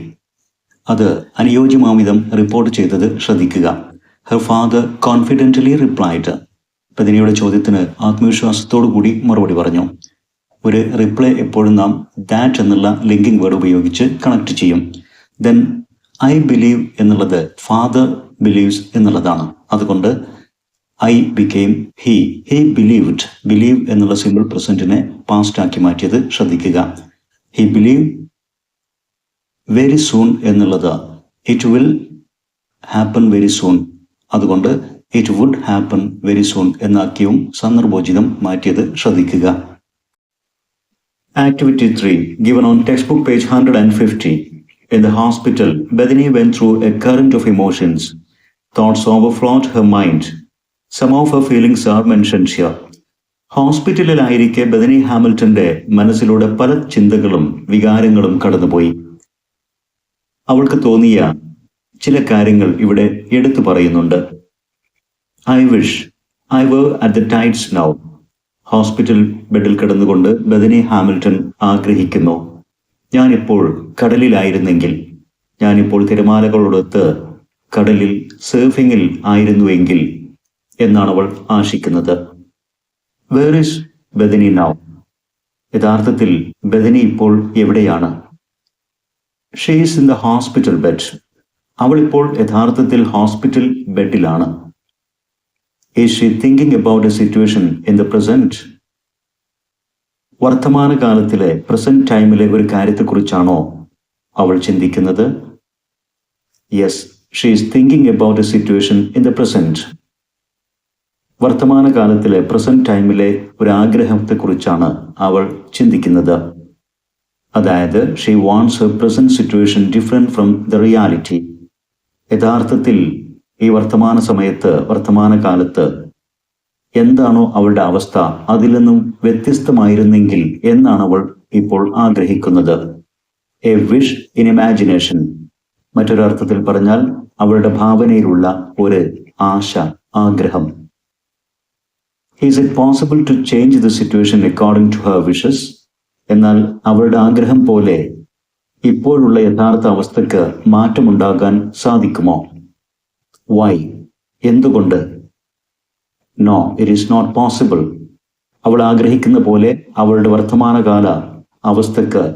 അത് അനുയോജ്യമാം വിധം റിപ്പോർട്ട് ചെയ്തത് ശ്രദ്ധിക്കുക. Her father confidently replied. ബദനിയുടെ ചോദ്യത്തിന് ആത്മവിശ്വാസത്തോടു കൂടി മറുപടി പറഞ്ഞു. ഒരു റിപ്ലൈ എപ്പോഴും നാം ദാറ്റ് എന്നുള്ള ലിങ്കിങ് വേർഡ് ഉപയോഗിച്ച് കണക്ട് ചെയ്യും. ദെൻ ഐ ബിലീവ് എന്നുള്ളത് ഫാദർ ബിലീവ്സ് എന്നുള്ളതാണ്. അതുകൊണ്ട് I became he. He believed. Believe എന്നുള്ള സിമ്പിൾ പ്രസന്റിനെ പാസ്റ്റ് ആക്കി മാറ്റിയത് ശ്രദ്ധിക്കുക. He believe. വെരി സൂൺ എന്നുള്ളത് it will happen very soon. അതുകൊണ്ട് it would happen very soon എന്നാക്കിയും സന്ദർഭോചിതം മാറ്റിയത് ശ്രദ്ധിക്കുക. Activity 3, given on textbook page 150. In the hospital, Bethany went through a current of emotions. Thoughts overflowed her mind. Some of her feelings are mentioned here. ഹോസ്പിറ്റലിലായിരിക്കെ Bethany ഹാമിൽട്ടന്റെ മനസ്സിലൂടെ പല ചിന്തകളും വികാരങ്ങളും കടന്നുപോയി. അവൾക്ക് തോന്നിയ ചില കാര്യങ്ങൾ ഇവിടെ എടുത്തു പറയുന്നുണ്ട്. I wish I were at the tides now. Hospital ബെഡിൽ കിടന്നുകൊണ്ട് ബെഥനി ഹാമിൽട്ടൺ ആഗ്രഹിക്കുന്നു, ഞാനിപ്പോൾ കടലിലായിരുന്നെങ്കിൽ, ഞാനിപ്പോൾ തിരമാലകളോടൊത്ത് കടലിൽ സർഫിങ്ങിൽ ആയിരുന്നുവെങ്കിൽ എന്നാണ് അവൾ ആശിക്കുന്നത്. Where is Bethany now? യഥാർത്ഥത്തിൽ ബെഥനി ഇപ്പോൾ എവിടെയാണ്? She is in the hospital bed. അവൾ ഇപ്പോൾ യഥാർത്ഥത്തിൽ ഹോസ്പിറ്റൽ ബെഡിലാണ്. Is she thinking about a situation in the present? വർത്തമാനകാലത്തിലെ പ്രസന്റ് ടൈമിലെ ഒരു കാര്യത്തെക്കുറിച്ചാണോ അവൾ ചിന്തിക്കുന്നത്? Yes, she is thinking about a situation in the present. വർത്തമാനകാലത്തിലെ പ്രസന്റ് ടൈമിലെ ഒരു ആഗ്രഹത്തെക്കുറിച്ചാണ് അവൾ ചിന്തിക്കുന്നത്. അതായത് she wants her present situation different from the reality. യഥാർത്ഥത്തിൽ ഈ വർത്തമാനകാലത്ത് എന്താണോ അവളുടെ അവസ്ഥ അതിൽ നിന്നും വ്യത്യസ്തമായിരുന്നെങ്കിൽ എന്നാണ് അവൾ ഇപ്പോൾ ആഗ്രഹിക്കുന്നത്. A wish in imagination. മറ്റൊരർത്ഥത്തിൽ പറഞ്ഞാൽ അവളുടെ ഭാവനയിലുള്ള ഒരു ആശ, ആഗ്രഹം. Is it possible to change the situation according to her wishes? എന്നാൽ അവളുടെ ആഗ്രഹം പോലെ ഇപ്പോഴുള്ള യഥാർത്ഥ അവസ്ഥയ്ക്ക് മാറ്റമുണ്ടാകാൻ സാധിക്കുമോ? വൈ? എന്തുകൊണ്ട്? No, it is not possible. അവൾ ആഗ്രഹിക്കുന്ന പോലെ അവളുടെ വർത്തമാനകാല അവസ്ഥയ്ക്ക്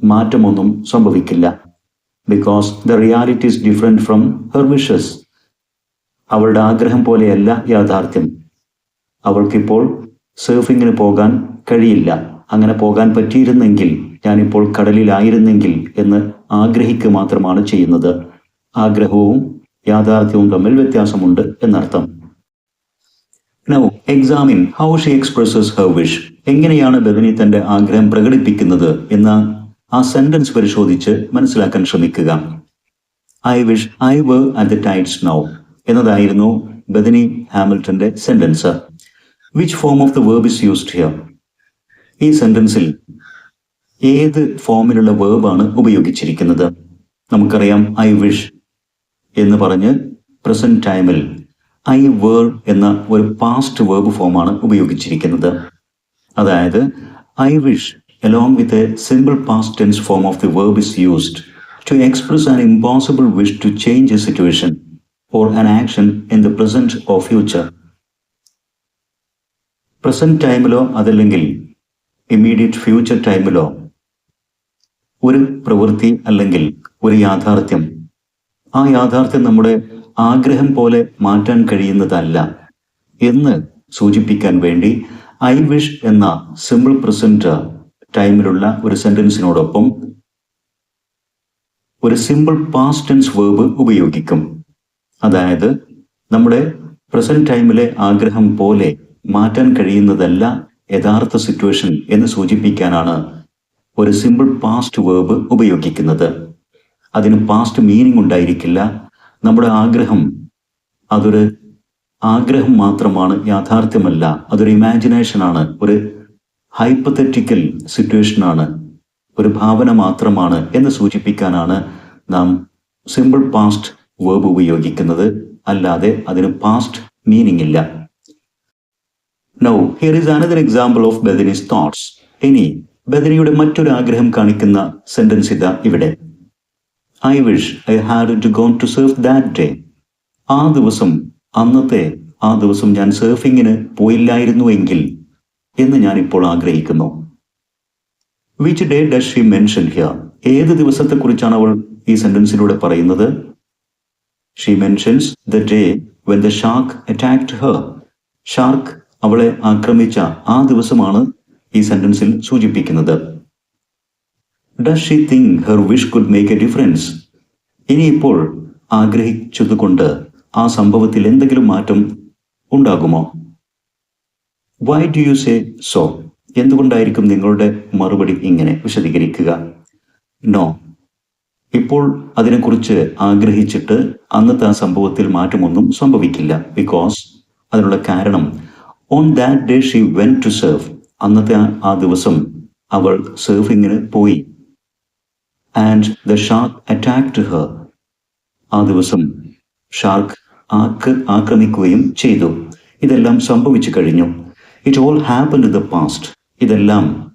മാറ്റമൊന്നും സംഭവിക്കില്ല. Because the reality is different from her wishes. അവളുടെ ആഗ്രഹം പോലെയല്ല യാഥാർത്ഥ്യം. അവൾക്കിപ്പോൾ സർഫിങ്ങിന് പോകാൻ കഴിയില്ല. അങ്ങനെ പോകാൻ പറ്റിയിരുന്നെങ്കിൽ, ഞാനിപ്പോൾ കടലിലായിരുന്നെങ്കിൽ എന്ന് ആഗ്രഹിക്കുക മാത്രമാണ് ചെയ്യുന്നത്. ആഗ്രഹവും യാഥാർത്ഥ്യവും തമ്മിൽ വ്യത്യാസമുണ്ട് എന്നർത്ഥം. Now examine how she expresses her wish. എങ്ങനെയാണ് ബദനി തന്റെ ആഗ്രഹം പ്രകടിപ്പിക്കുന്നത് എന്ന ആ സെന്റൻസ് പരിശോധിച്ച് മനസ്സിലാക്കാൻ ശ്രമിക്കുക. I wish I were at the tides now എന്നതായിരുന്നു ബദനി ഹാമിൽട്ടന്റെ sentence. Which form of the verb is used here? ഈ സെന്റൻസിൽ ഏത് ഫോമിലുള്ള വേർബാണ് ഉപയോഗിച്ചിരിക്കുന്നത്? നമുക്കറിയാം ഐ വിഷ് എന്ന് പറഞ്ഞ് പ്രസന്റ് ടൈമിൽ ഐ വേർ എന്ന ഒരു പാസ്റ്റ് വേർബ് ഫോമാണ് ഉപയോഗിച്ചിരിക്കുന്നത്. അതായത് I wish along with a simple past tense form of the verb is used to express an impossible wish to change a situation or an action in the present or future. Present ടൈമിലോ അതല്ലെങ്കിൽ immediate future ടൈമിലോ ഒരു പ്രവൃത്തി അല്ലെങ്കിൽ ഒരു യാഥാർത്ഥ്യം, ആ യാഥാർത്ഥ്യം നമ്മുടെ ആഗ്രഹം പോലെ മാറ്റാൻ കഴിയുന്നതല്ല എന്ന് സൂചിപ്പിക്കാൻ വേണ്ടി ഐ വിഷ് എന്ന സിമ്പിൾ പ്രസന്റ് ടൈമിലുള്ള ഒരു സെന്റൻസിനോടൊപ്പം ഒരു സിമ്പിൾ പാസ്റ്റ് ടെൻസ് വേർബ് ഉപയോഗിക്കും. അതായത് നമ്മുടെ പ്രസന്റ് ടൈമിലെ ആഗ്രഹം പോലെ മാറ്റാൻ കഴിയുന്നതല്ല യഥാർത്ഥ സിറ്റുവേഷൻ എന്ന് സൂചിപ്പിക്കാനാണ് ഒരു സിമ്പിൾ പാസ്റ്റ് വേർബ് ഉപയോഗിക്കുന്നത്. അതിന് പാസ്റ്റ് മീനിങ് ഉണ്ടായിരിക്കില്ല. നമ്മുടെ ആഗ്രഹം അതൊരു ആഗ്രഹം മാത്രമാണ്, യാഥാർത്ഥ്യമല്ല. അതൊരു ഇമാജിനേഷനാണ്, ഒരു ഹൈപ്പത്തറ്റിക്കൽ സിറ്റുവേഷനാണ്, ഒരു ഭാവന മാത്രമാണ് എന്ന് സൂചിപ്പിക്കാനാണ് നാം സിമ്പിൾ പാസ്റ്റ് വേർബ് ഉപയോഗിക്കുന്നത്. അല്ലാതെ അതിന് പാസ്റ്റ് മീനിങ് ഇല്ല. Now, here is another example of Bethany's thoughts. ഇനി ബദനിയുടെ മറ്റൊരു ആഗ്രഹം കാണിക്കുന്ന സെന്റൻസ് ഇതാ ഇവിടെ. I wish I hadn't gone to surf that day. അന്നത്തെ ആ ദിവസം ഞാൻ സർഫിങ്ങിന് പോയില്ലായിരുന്നു എങ്കിൽ എന്ന് ഞാൻ ഇപ്പോൾ ആഗ്രഹിക്കുന്നു. Which day does she mention here? ഏത് ദിവസത്തെക്കുറിച്ചാണ് അവൾ ഈ സെന്റൻസിലൂടെ പറയുന്നത്? She mentions the day when the shark attacked Har. Shark അവളെ ആക്രമിച്ച ആ ദിവസമാണ് ഈ സെന്റൻസിൽ സൂചിപ്പിക്കുന്നത്. Does she think her wish could make A difference? ഇനിയിപ്പോൾ ആഗ്രഹിച്ചതുകൊണ്ട് ആ സംഭവത്തിൽ എന്തെങ്കിലും മാറ്റം ഉണ്ടാകുമോ? Why do you say so? എന്തുകൊണ്ടായിരിക്കും നിങ്ങളുടെ മറുപടി ഇങ്ങനെ? വിശദീകരിക്കുക. നോ, ഇപ്പോൾ അതിനെക്കുറിച്ച് ആഗ്രഹിച്ചിട്ട് അന്നത്തെ ആ സംഭവത്തിൽ മാറ്റമൊന്നും സംഭവിക്കില്ല. ബിക്കോസ് അതിനുള്ള കാരണം on that day she went to surf. അന്നത്തെ ആ ദിവസം അവൾ സർഫിങ്ങിന് പോയി. And the shark attacked her. ആ ദിവസം ഷാർക്ക് ആക്രമിക്കുകയും ചെയ്തു. ഇതെല്ലാം സംഭവിച്ചു കഴിഞ്ഞു. It all happened in the past. ഇതെല്ലാം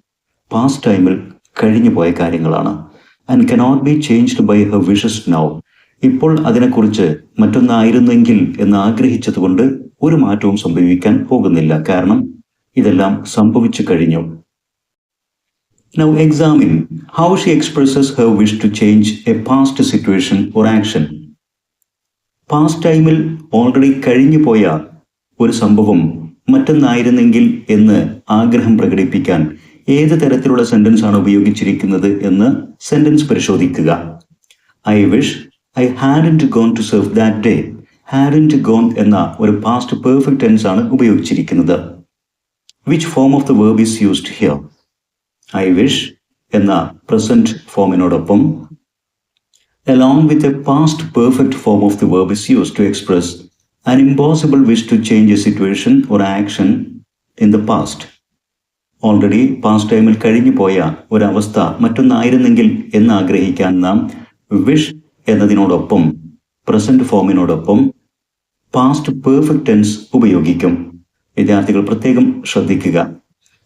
പാസ്റ്റ് ടൈമിൽ കഴിഞ്ഞു പോയ കാര്യങ്ങളാണ്. And cannot be changed by her wishes now. ഇപ്പോൾ അതിനെക്കുറിച്ച് മറ്റൊന്നായിരുന്നെങ്കിൽ എന്ന് ആഗ്രഹിച്ചതുകൊണ്ട് ഒരു മാറ്റവും സംഭവിക്കാൻ പോകുന്നില്ല. കാരണം ഇതെല്ലാം സംഭവിച്ചു കഴിഞ്ഞു. Now examine how she expresses her wish to change a past situation or action. Past ടൈമിൽ ഓൾറെഡി കഴിഞ്ഞു പോയ ഒരു സംഭവം മറ്റൊന്നായിരുന്നെങ്കിൽ എന്ന് ആഗ്രഹം പ്രകടിപ്പിക്കാൻ ഏത് തരത്തിലുള്ള സെന്റൻസ് ആണ് ഉപയോഗിച്ചിരിക്കുന്നത് എന്ന് സെന്റൻസ് പരിശോധിക്കുക. I wish I hadn't gone to surf that day. Hadn't gone എന്ന ഒരു പാസ്റ്റ് പെർഫെക്റ്റ് ടെൻസ് ആണ് ഉപയോഗിച്ചിരിക്കുന്നത്. Which form of the verb is used here? I wish എന്ന പ്രസന്റ് ഫോമിനോടൊപ്പം along with a past perfect form of the verb is used to express an impossible wish to change a situation or action in the past. Already past ടൈമിൽ കഴിഞ്ഞു പോയ ഒരവസ്ഥ മറ്റൊന്നായിരുന്നെങ്കിൽ എന്ന് ആഗ്രഹിക്കാൻ നാം വിഷ് എന്നതിനോടൊപ്പം പ്രസന്റ് ഫോമിനോടൊപ്പം പാസ്റ്റ് പെർഫെക്റ്റ് ടെൻസ് ഉപയോഗിക്കും. വിദ്യാർത്ഥികൾ പ്രത്യേകം ശ്രദ്ധിക്കുക.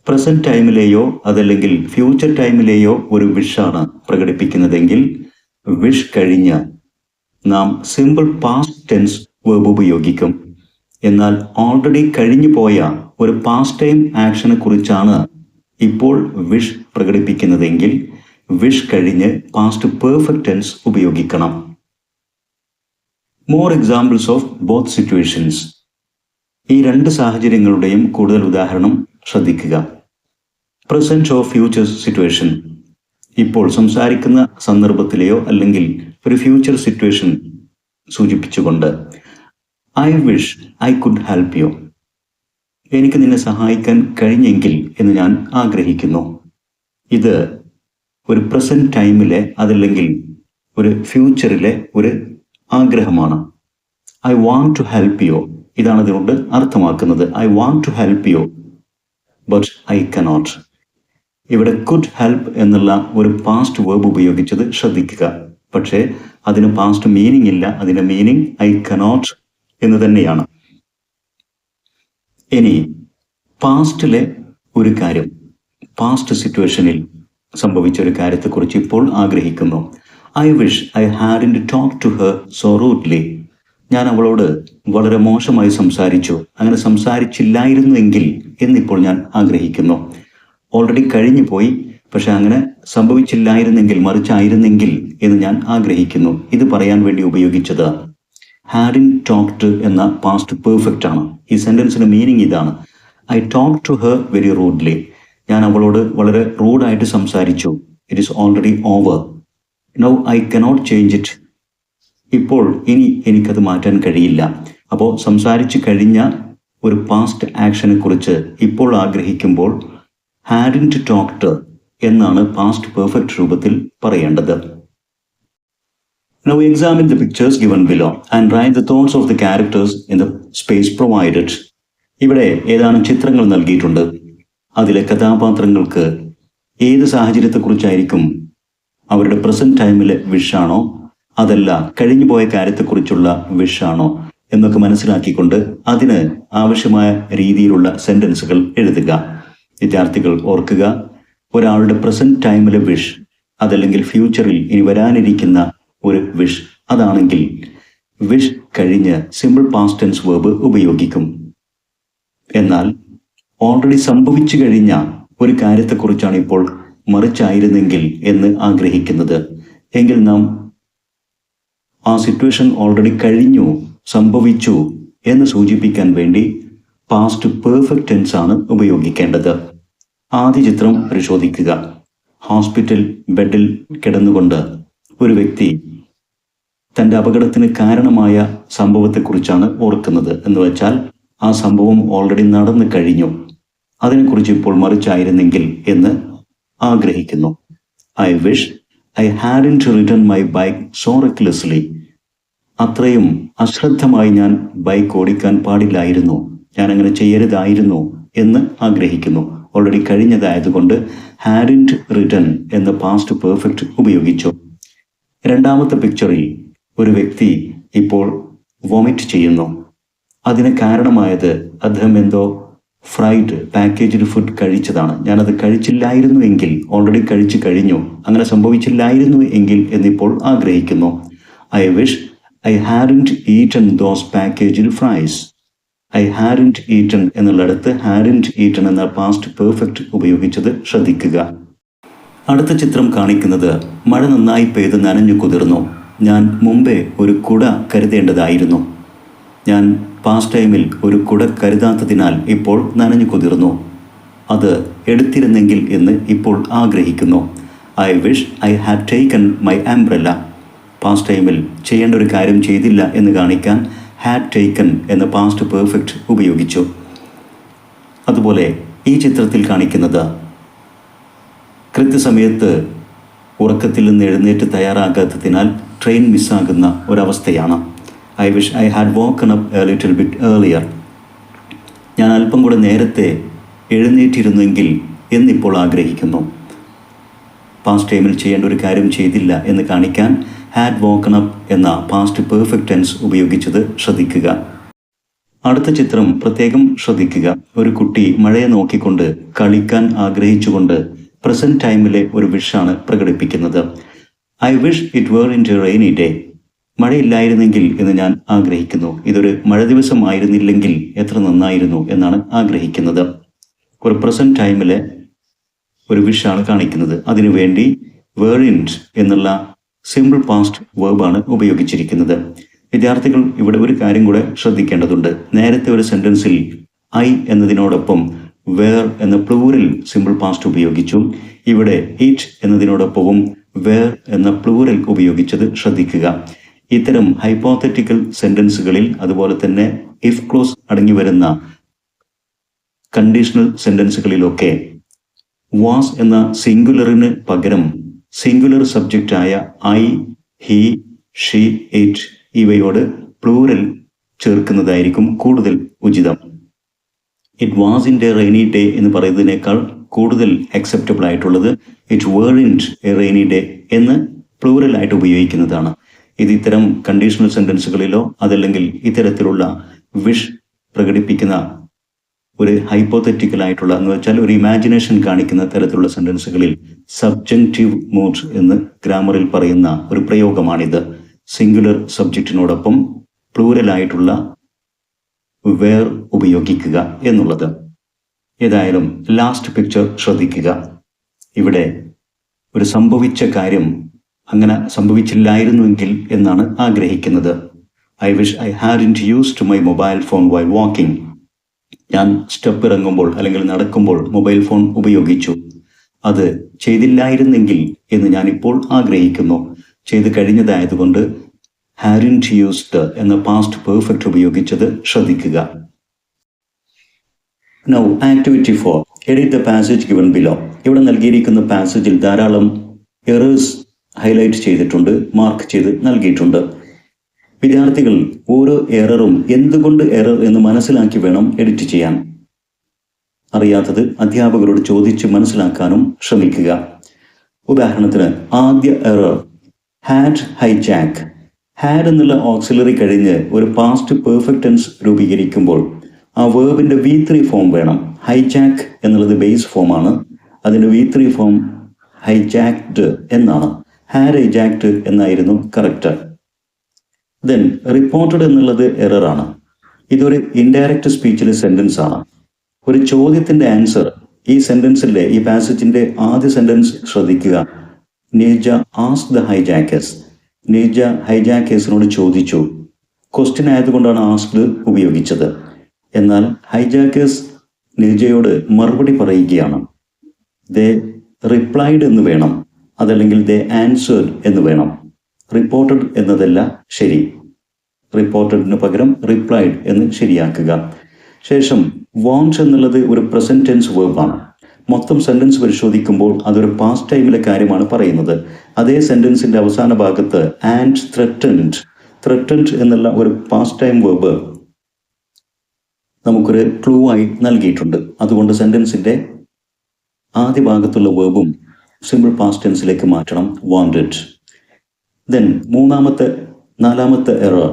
പ്രസന്റ് ടൈമിലെയോ അതല്ലെങ്കിൽ ഫ്യൂച്ചർ ടൈമിലെയോ ഒരു വിഷാണ് പ്രകടിപ്പിക്കുന്നതെങ്കിൽ വിഷ് കഴിഞ്ഞ് നാം സിമ്പിൾ പാസ്റ്റ് ടെൻസ് വേർബ് ഉപയോഗിക്കും. എന്നാൽ ഓൾറെഡി കഴിഞ്ഞു പോയ ഒരു പാസ്റ്റ് ടൈം ആക്ഷനെ കുറിച്ചാണ് ഇപ്പോൾ വിഷ് പ്രകടിപ്പിക്കുന്നതെങ്കിൽ വിഷ് കഴിഞ്ഞ് പാസ്റ്റ് പെർഫെക്റ്റ് ടെൻസ് ഉപയോഗിക്കണം. More examples of both situations. ഈ രണ്ട് സാഹചര്യങ്ങളുടെയും കൂടുതൽ ഉദാഹരണം ശ്രദ്ധിക്കുക. പ്രസന്റ് ഓഫ് ഫ്യൂച്ചർ സിറ്റുവേഷൻ, ഇപ്പോൾ സംസാരിക്കുന്ന സന്ദർഭത്തിലെയോ അല്ലെങ്കിൽ ഒരു ഫ്യൂച്ചർ സിറ്റുവേഷൻ സൂചിപ്പിച്ചുകൊണ്ട് I wish I could help you, എനിക്ക് നിന്നെ സഹായിക്കാൻ കഴിഞ്ഞെങ്കിൽ എന്ന് ഞാൻ ആഗ്രഹിക്കുന്നു. ഇത് ഒരു പ്രസന്റ് ടൈമിലെ അതല്ലെങ്കിൽ ഒരു ഫ്യൂച്ചറിലെ ഒരു ആഗ്രഹമാണ്. I want to help you, ഇതാണ് അതുകൊണ്ട് അർത്ഥമാക്കുന്നത്. I want to help you but I cannot. ഇവിടെ കുഡ് ഹെൽപ്പ് എന്നുള്ള ഒരു പാസ്റ്റ് വേർബ് ഉപയോഗിച്ചത് ശ്രദ്ധിക്കുക. പക്ഷേ അതിന് പാസ്റ്റ് മീനിങ് ഇല്ല. അതിൻ്റെ മീനിങ് ഐ കനോട്ട് എന്ന് തന്നെയാണ്. ഇനി പാസ്റ്റിലെ ഒരു കാര്യം, പാസ്റ്റ് സിറ്റുവേഷനിൽ സംഭവിച്ച ഒരു കാര്യത്തെക്കുറിച്ച് ഇപ്പോൾ ആഗ്രഹിക്കുന്നു. I wish I hadn't talk to her so rudely. ഞാൻ അവളോട് വളരെ മോശമായി സംസാരിച്ചു, അങ്ങനെ സംസാരിച്ചില്ലായിരുന്നുവെങ്കിൽ എന്നിപ്പോൾ ഞാൻ ആഗ്രഹിക്കുന്നു. ഓൾറെഡി കഴിഞ്ഞു പോയി, പക്ഷെ അങ്ങനെ സംഭവിച്ചില്ലായിരുന്നെങ്കിൽ, മറിച്ചായിരുന്നെങ്കിൽ എന്ന് ഞാൻ ആഗ്രഹിക്കുന്നു. ഇത് പറയാൻ വേണ്ടി ഉപയോഗിച്ചത് ഹാഡിൻ ടോക്ഡ് എന്ന പാസ്റ്റ് പെർഫെക്റ്റ് ആണ്. ഈ സെന്റൻസിന്റെ മീനിങ് ഇതാണ്. I talk to her very rudely. ഞാൻ അവളോട് വളരെ റൂഡായിട്ട് സംസാരിച്ചു. It is already over. Now I cannot change it. ഇപ്പോൾ ഇനി എനിക്കത് മാറ്റാൻ കഴിയില്ല. അപ്പോൾ സംസാരിച്ചു കഴിഞ്ഞ ഒരു പാസ്റ്റ് ആക്ഷനെ കുറിച്ച് ഇപ്പോൾ ആഗ്രഹിക്കുമ്പോൾ ഹാഡിൻറ്റ് ടോക്ഡ് എന്നാണ് പാസ്റ്റ് പെർഫെക്റ്റ് രൂപത്തിൽ പറയേണ്ടത്. Now examine the pictures given below and write the thoughts of the characters in the space provided. ഇവിടെ ഏതാനും ചിത്രങ്ങൾ നൽകിയിട്ടുണ്ട്. അതിലെ കഥാപാത്രങ്ങൾക്ക് ഏത് സാഹചര്യത്തെക്കുറിച്ചായിരിക്കും, അവരുടെ പ്രസന്റ് ടൈമിലെ വിഷാണോ അതല്ല കഴിഞ്ഞുപോയ കാര്യത്തെക്കുറിച്ചുള്ള വിഷാണോ എന്നൊക്കെ മനസ്സിലാക്കിക്കൊണ്ട് അതിന് ആവശ്യമായ രീതിയിലുള്ള സെന്റൻസുകൾ എഴുതുക. വിദ്യാർത്ഥികൾ ഓർക്കുക, ഒരാളുടെ പ്രസന്റ് ടൈമിലെ വിഷ് അതല്ലെങ്കിൽ ഫ്യൂച്ചറിൽ ഇനി വരാനിരിക്കുന്ന ഒരു വിഷ് അതാണെങ്കിൽ വിഷ് കഴിഞ്ഞ് സിമ്പിൾ പാസ്റ്റ് ടെൻസ് വേർബ് ഉപയോഗിക്കും. എന്നാൽ ഓൾറെഡി സംഭവിച്ചു കഴിഞ്ഞ ഒരു കാര്യത്തെക്കുറിച്ചാണ് ഇപ്പോൾ മറിച്ചായിരുന്നെങ്കിൽ എന്ന് ആഗ്രഹിക്കുന്നത് എങ്കിൽ നാം ആ സിറ്റുവേഷൻ ഓൾറെഡി കഴിഞ്ഞു, സംഭവിച്ചു എന്ന് സൂചിപ്പിക്കാൻ വേണ്ടി പാസ്റ്റ് പെർഫെക്റ്റ് ടെൻസ് ആണ് ഉപയോഗിക്കേണ്ടത്. ആദ്യ ചിത്രം പരിശോധിക്കുക. ഹോസ്പിറ്റൽ ബെഡിൽ കിടന്നുകൊണ്ട് ഒരു വ്യക്തി തൻ്റെ അപകടത്തിന് കാരണമായ സംഭവത്തെക്കുറിച്ചാണ് ഓർക്കുന്നത്. എന്ന് വെച്ചാൽ ആ സംഭവം ഓൾറെഡി നടന്നു കഴിഞ്ഞു, അതിനെക്കുറിച്ച് ഇപ്പോൾ മറിച്ചായിരുന്നെങ്കിൽ എന്ന് ആഗ്രഹിക്കുന്നു. I wish I hadn't ridden my bike so recklessly. അത്രയും അശ്രദ്ധമായി ഞാൻ ബൈക്ക് ഓടിക്കാൻ പാടില്ലായിരുന്നു, ഞാൻ അങ്ങനെ ചെയ്യരുതായിരുന്നു എന്ന് ആഗ്രഹിക്കുന്നു. ഓൾറെഡി കഴിഞ്ഞതായതുകൊണ്ട് ഹാഡിൻറ്റ് റിട്ടൺ എന്ന പാസ്റ്റ് പെർഫെക്റ്റ് ഉപയോഗിച്ചു. രണ്ടാമത്തെ പിക്ചറിൽ ഒരു വ്യക്തി ഇപ്പോൾ വോമിറ്റ് ചെയ്യുന്നു. അതിന് കാരണമായത് അദ്ദേഹം എന്തോ ഫ്രൈഡ് പാക്കേജ്ഡ് ഫുഡ് കഴിച്ചതാണ്. ഞാനത് കഴിച്ചില്ലായിരുന്നു എങ്കിൽ, ഓൾറെഡി കഴിച്ചു കഴിഞ്ഞു, അങ്ങനെ സംഭവിച്ചില്ലായിരുന്നു എങ്കിൽ എന്നിപ്പോൾ ആഗ്രഹിക്കുന്നു. I wish I hadn't eaten those packaged fries. I hadn't eaten എന്നുള്ളിടത്ത് ഹാഡിൻറ്റ് ഈറ്റൺ എന്ന പാസ്റ്റ് പെർഫെക്റ്റ് ഉപയോഗിച്ചത് ശ്രദ്ധിക്കുക. അടുത്ത ചിത്രം കാണിക്കുന്നത് മഴ നന്നായി പെയ്ത് നനഞ്ഞു കുതിർന്നു. ഞാൻ മുമ്പേ ഒരു കുട കരുതേണ്ടതായിരുന്നു. ഞാൻ പാസ്റ്റ് ടൈമിൽ ഒരു കുട കരുതാത്തതിനാൽ ഇപ്പോൾ നനഞ്ഞു കുതിർന്നു. അത് എടുത്തിരുന്നെങ്കിൽ എന്ന് ഇപ്പോൾ ആഗ്രഹിക്കുന്നു. I wish I had taken my umbrella. Past ടൈമിൽ ചെയ്യേണ്ട ഒരു കാര്യം ചെയ്തില്ല എന്ന് കാണിക്കാൻ ഹാഡ് ടേക്കൺ എന്ന പാസ്റ്റ് പെർഫെക്റ്റ് ഉപയോഗിച്ചു. അതുപോലെ ഈ ചിത്രത്തിൽ കാണിക്കുന്നത് കൃത്യസമയത്ത് ഉറക്കത്തിൽ നിന്ന് എഴുന്നേറ്റ് തയ്യാറാകാത്തതിനാൽ ട്രെയിൻ മിസ്സാകുന്ന ഒരവസ്ഥയാണ്. I wish I had woken up A little bit earlier. ഞാൻ അല്പം കൂടെ നേരത്തെ എഴുന്നേറ്റിരുന്നെങ്കിൽ എന്നിപ്പോൾ ആഗ്രഹിക്കുന്നു. പാസ്റ്റ് ടൈമിൽ ചെയ്യേണ്ട ഒരു കാര്യം ചെയ്തില്ല എന്ന് കാണിക്കാൻ ഹാഡ് വോക്കൺ അപ്പ് എന്ന പാസ്റ്റ് പെർഫെക്റ്റ് ടെൻസ് ഉപയോഗിച്ചത് ശ്രദ്ധിക്കുക. അടുത്ത ചിത്രം പ്രത്യേകം ശ്രദ്ധിക്കുക. ഒരു കുട്ടി മഴയെ നോക്കിക്കൊണ്ട് കളിക്കാൻ ആഗ്രഹിച്ചുകൊണ്ട് പ്രസന്റ് ടൈമിലെ ഒരു വിഷാണ് പ്രകടിപ്പിക്കുന്നത്. I wish it weren't a rainy day. മഴയില്ലായിരുന്നെങ്കിൽ എന്ന് ഞാൻ ആഗ്രഹിക്കുന്നു. ഇതൊരു മഴ ദിവസം ആയിരുന്നില്ലെങ്കിൽ എത്ര നന്നായിരുന്നു എന്നാണ് ആഗ്രഹിക്കുന്നത്. ഒരു പ്രസന്റ് ടൈമിലെ ഒരു വിഷാണ് കാണിക്കുന്നത്. അതിനുവേണ്ടി വേറിൻറ്റ് എന്നുള്ള സിമ്പിൾ പാസ്റ്റ് വേർബാണ് ഉപയോഗിച്ചിരിക്കുന്നത്. വിദ്യാർത്ഥികൾ ഇവിടെ ഒരു കാര്യം കൂടെ ശ്രദ്ധിക്കേണ്ടതുണ്ട്. നേരത്തെ ഒരു സെന്റൻസിൽ ഐ എന്നതിനോടൊപ്പം വേർ എന്ന പ്ലൂറൽ സിമ്പിൾ പാസ്റ്റ് ഉപയോഗിച്ചു. ഇവിടെ ഇറ്റ് എന്നതിനോടൊപ്പവും വേർ എന്ന പ്ലൂറൽ ഉപയോഗിച്ചത് ശ്രദ്ധിക്കുക. ഇത്തരം ഹൈപ്പോത്തറ്റിക്കൽ സെന്റൻസുകളിൽ അതുപോലെ തന്നെ ഇഫ് ക്ലോസ് അടങ്ങി വരുന്ന കണ്ടീഷണൽ സെന്റൻസുകളിലൊക്കെ വാസ് എന്ന സിംഗുലറിന് പകരം സിംഗുലർ സബ്ജക്റ്റായ ഐ, ഹി, ഷീ, ഇറ്റ് ഇവയോട് പ്ലൂറൽ ചേർക്കുന്നതായിരിക്കും കൂടുതൽ ഉചിതം. It wasn't a rainy day എന്ന് പറയുന്നതിനേക്കാൾ കൂടുതൽ അക്സെപ്റ്റബിൾ ആയിട്ടുള്ളത് it weren't a rainy day എന്ന് പ്ലൂറലായിട്ട് ഉപയോഗിക്കുന്നതാണ്. ഇത് ഇത്തരം കണ്ടീഷണൽ സെന്റൻസുകളിലോ അതല്ലെങ്കിൽ ഇത്തരത്തിലുള്ള വിഷ് പ്രകടിപ്പിക്കുന്ന ഒരു ഹൈപ്പോത്തറ്റിക്കൽ ആയിട്ടുള്ള എന്ന് വെച്ചാൽ ഒരു ഇമാജിനേഷൻ കാണിക്കുന്ന തരത്തിലുള്ള സെന്റൻസുകളിൽ സബ്ജങ്റ്റീവ് മൂഡ് എന്ന് ഗ്രാമറിൽ പറയുന്ന ഒരു പ്രയോഗമാണിത്. സിംഗുലർ സബ്ജക്റ്റിനോടൊപ്പം പ്ലൂറലായിട്ടുള്ള വേർ ഉപയോഗിക്കുക എന്നുള്ളത്. ഏതായാലും ലാസ്റ്റ് പിക്ചർ ശ്രദ്ധിക്കുക. ഇവിടെ ഒരു സംഭവിച്ച കാര്യം അങ്ങനെ സംഭവിച്ചില്ലായിരുന്നുവെങ്കിൽ എന്നാണ് ആഗ്രഹിക്കുന്നത്. I wish I hadn't used my mobile phone while walking. ഞാൻ സ്റ്റെപ്പ് ഇറങ്ങുമ്പോൾ അല്ലെങ്കിൽ നടക്കുമ്പോൾ മൊബൈൽ ഫോൺ ഉപയോഗിച്ചു. അത് ചെയ്തില്ലായിരുന്നെങ്കിൽ എന്ന് ഞാനിപ്പോൾ ആഗ്രഹിക്കുന്നു. ചെയ്ത് കഴിഞ്ഞതായതുകൊണ്ട് ഹാഡ്ന്റ് യൂസ്ഡ് എന്ന പാസ്റ്റ് പെർഫെക്റ്റ് ഉപയോഗിച്ചത് ശ്രദ്ധിക്കുക. Now activity 4. Edit the passage given below. ഇവിടെ നൽകിയിരിക്കുന്ന പാസേജിൽ ധാരാളം എറേഴ്സ് ഹൈലൈറ്റ് ചെയ്തിട്ടുണ്ട്, മാർക്ക് ചെയ്ത് നൽകിയിട്ടുണ്ട്. വിദ്യാർത്ഥികൾ ഓരോ എററും എന്തുകൊണ്ട് എറർ എന്ന് മനസ്സിലാക്കി വേണം എഡിറ്റ് ചെയ്യാൻ. അറിയാത്തത് അധ്യാപകരോട് ചോദിച്ച് മനസ്സിലാക്കാനും ശ്രമിക്കുക. ഉദാഹരണത്തിന് ആദ്യ എറർ ഹാഡ് ഹൈജാക്ക്. ഹാഡ് എന്നുള്ള ഓക്സിലറി കഴിഞ്ഞ് ഒരു പാസ്റ്റ് പെർഫെക്റ്റ് ടെൻസ് രൂപീകരിക്കുമ്പോൾ ആ വേർബിന്റെ V3 ഫോം വേണം. ഹൈജാക്ക് എന്നുള്ളത് ബേസ് ഫോമാണ്. അതിന്റെ V3 ഫോം ഹൈജാക്ഡ് എന്നാണ്. ഹാഡ് ഹൈജാക്ഡ് എന്നായിരുന്നു കറക്റ്റ്. ദെൻ റിപ്പോർട്ടഡ് എന്നുള്ളത് എററാണ്. ഇതൊരു ഇൻഡയറക്റ്റ് സ്പീച്ചിലെ സെന്റൻസ് ആണ്. ഒരു ചോദ്യത്തിന്റെ ആൻസർ ഈ സെന്റൻസിലെ ഈ പാസേജിന്റെ ആദ്യ സെന്റൻസ് ശ്രദ്ധിക്കുക. നീജ ആസ്ക് ദ ഹൈജാക്കേഴ്സ്. നീജ ഹൈജാക്കേഴ്സിനോട് ചോദിച്ചു. ക്വസ്റ്റ്യൻ ആയതുകൊണ്ടാണ് ആസ്ക്ഡ് ഉപയോഗിച്ചത്. എന്നാൽ ഹൈജാക്കേഴ്സ് നീജയോട് മറുപടി പറയുകയാണ്. ദേ റിപ്ലൈഡ് എന്ന് വേണം, അതല്ലെങ്കിൽ ദേ ആൻസേർഡ് എന്ന് വേണം. റിപ്പോർട്ടഡ് എന്നതല്ല ശരി. റിപ്പോർട്ടഡിന് പകരം റിപ്ലൈഡ് എന്ന് ശരിയാക്കുക. ശേഷം വാണ്ട് എന്നുള്ളത് ഒരു പ്രസന്റ് ടെൻസ് വേർബാണ്. മൊത്തം സെന്റൻസ് പരിശോധിക്കുമ്പോൾ അതൊരു പാസ്റ്റ് ടൈമിലെ കാര്യമാണ് പറയുന്നത്. അതേ സെന്റൻസിന്റെ അവസാന ഭാഗത്ത് ആൻഡ് ത്രെറ്റൻഡ് എന്നുള്ള ഒരു പാസ്റ്റ് ടൈം വേർബ് നമുക്കൊരു ക്ലൂ ആയി നൽകിയിട്ടുണ്ട്. അതുകൊണ്ട് സെന്റൻസിന്റെ ആദ്യ ഭാഗത്തുള്ള വേർബും സിമ്പിൾ പാസ്റ്റ് ടെൻസിലേക്ക് മാറ്റണം, വാണ്ടഡ്. ദെൻ നാലാമത്തെ എറർ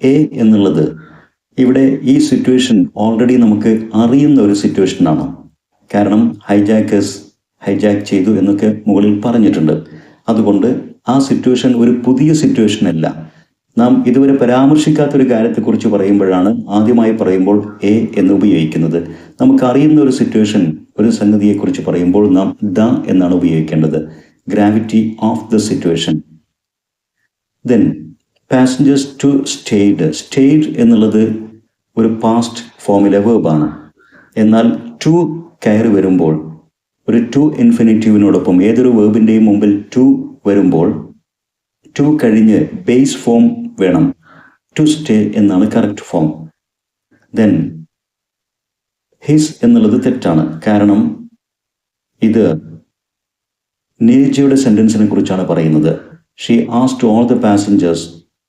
എ എന്നുള്ളത് ഇവിടെ ഈ സിറ്റുവേഷൻ ഓൾറെഡി നമുക്ക് അറിയുന്ന ഒരു സിറ്റുവേഷനാണ്. കാരണം ഹൈജാക്കേഴ്സ് ഹൈജാക്ക് ചെയ്തു എന്നൊക്കെ മുകളിൽ പറഞ്ഞിട്ടുണ്ട്. അതുകൊണ്ട് ആ സിറ്റുവേഷൻ ഒരു പുതിയ സിറ്റുവേഷൻ അല്ല. നാം ഇതുവരെ പരാമർശിക്കാത്തൊരു കാര്യത്തെക്കുറിച്ച് പറയുമ്പോഴാണ് ആദ്യമായി പറയുമ്പോൾ എ എന്ന് ഉപയോഗിക്കുന്നത്. നമുക്കറിയുന്ന ഒരു സിറ്റുവേഷൻ, ഒരു സംഗതിയെക്കുറിച്ച് പറയുമ്പോൾ നാം ദ എന്നാണ് ഉപയോഗിക്കേണ്ടത്. Gravity of the situation. Then passengers to stayed എന്നുള്ളത് ഒരു പാസ്റ്റ് ഫോമിലെ വേർബാണ്. എന്നാൽ ടു കയറി വരുമ്പോൾ ഒരു ടു ഇൻഫിനിറ്റീവിനോടൊപ്പം ഏതൊരു വേർബിൻ്റെയും മുമ്പിൽ ടു വരുമ്പോൾ ടു കഴിഞ്ഞ് ബേസ് ഫോം വേണം. ടു സ്റ്റേ എന്നാണ് കറക്റ്റ് ഫോം. ദെൻ ഹിസ് എന്നുള്ളത് തെറ്റാണ്. കാരണം ഇത് നീരജയുടെ സെന്റൻസിനെ കുറിച്ചാണ് പറയുന്നത്. She asked all the passengers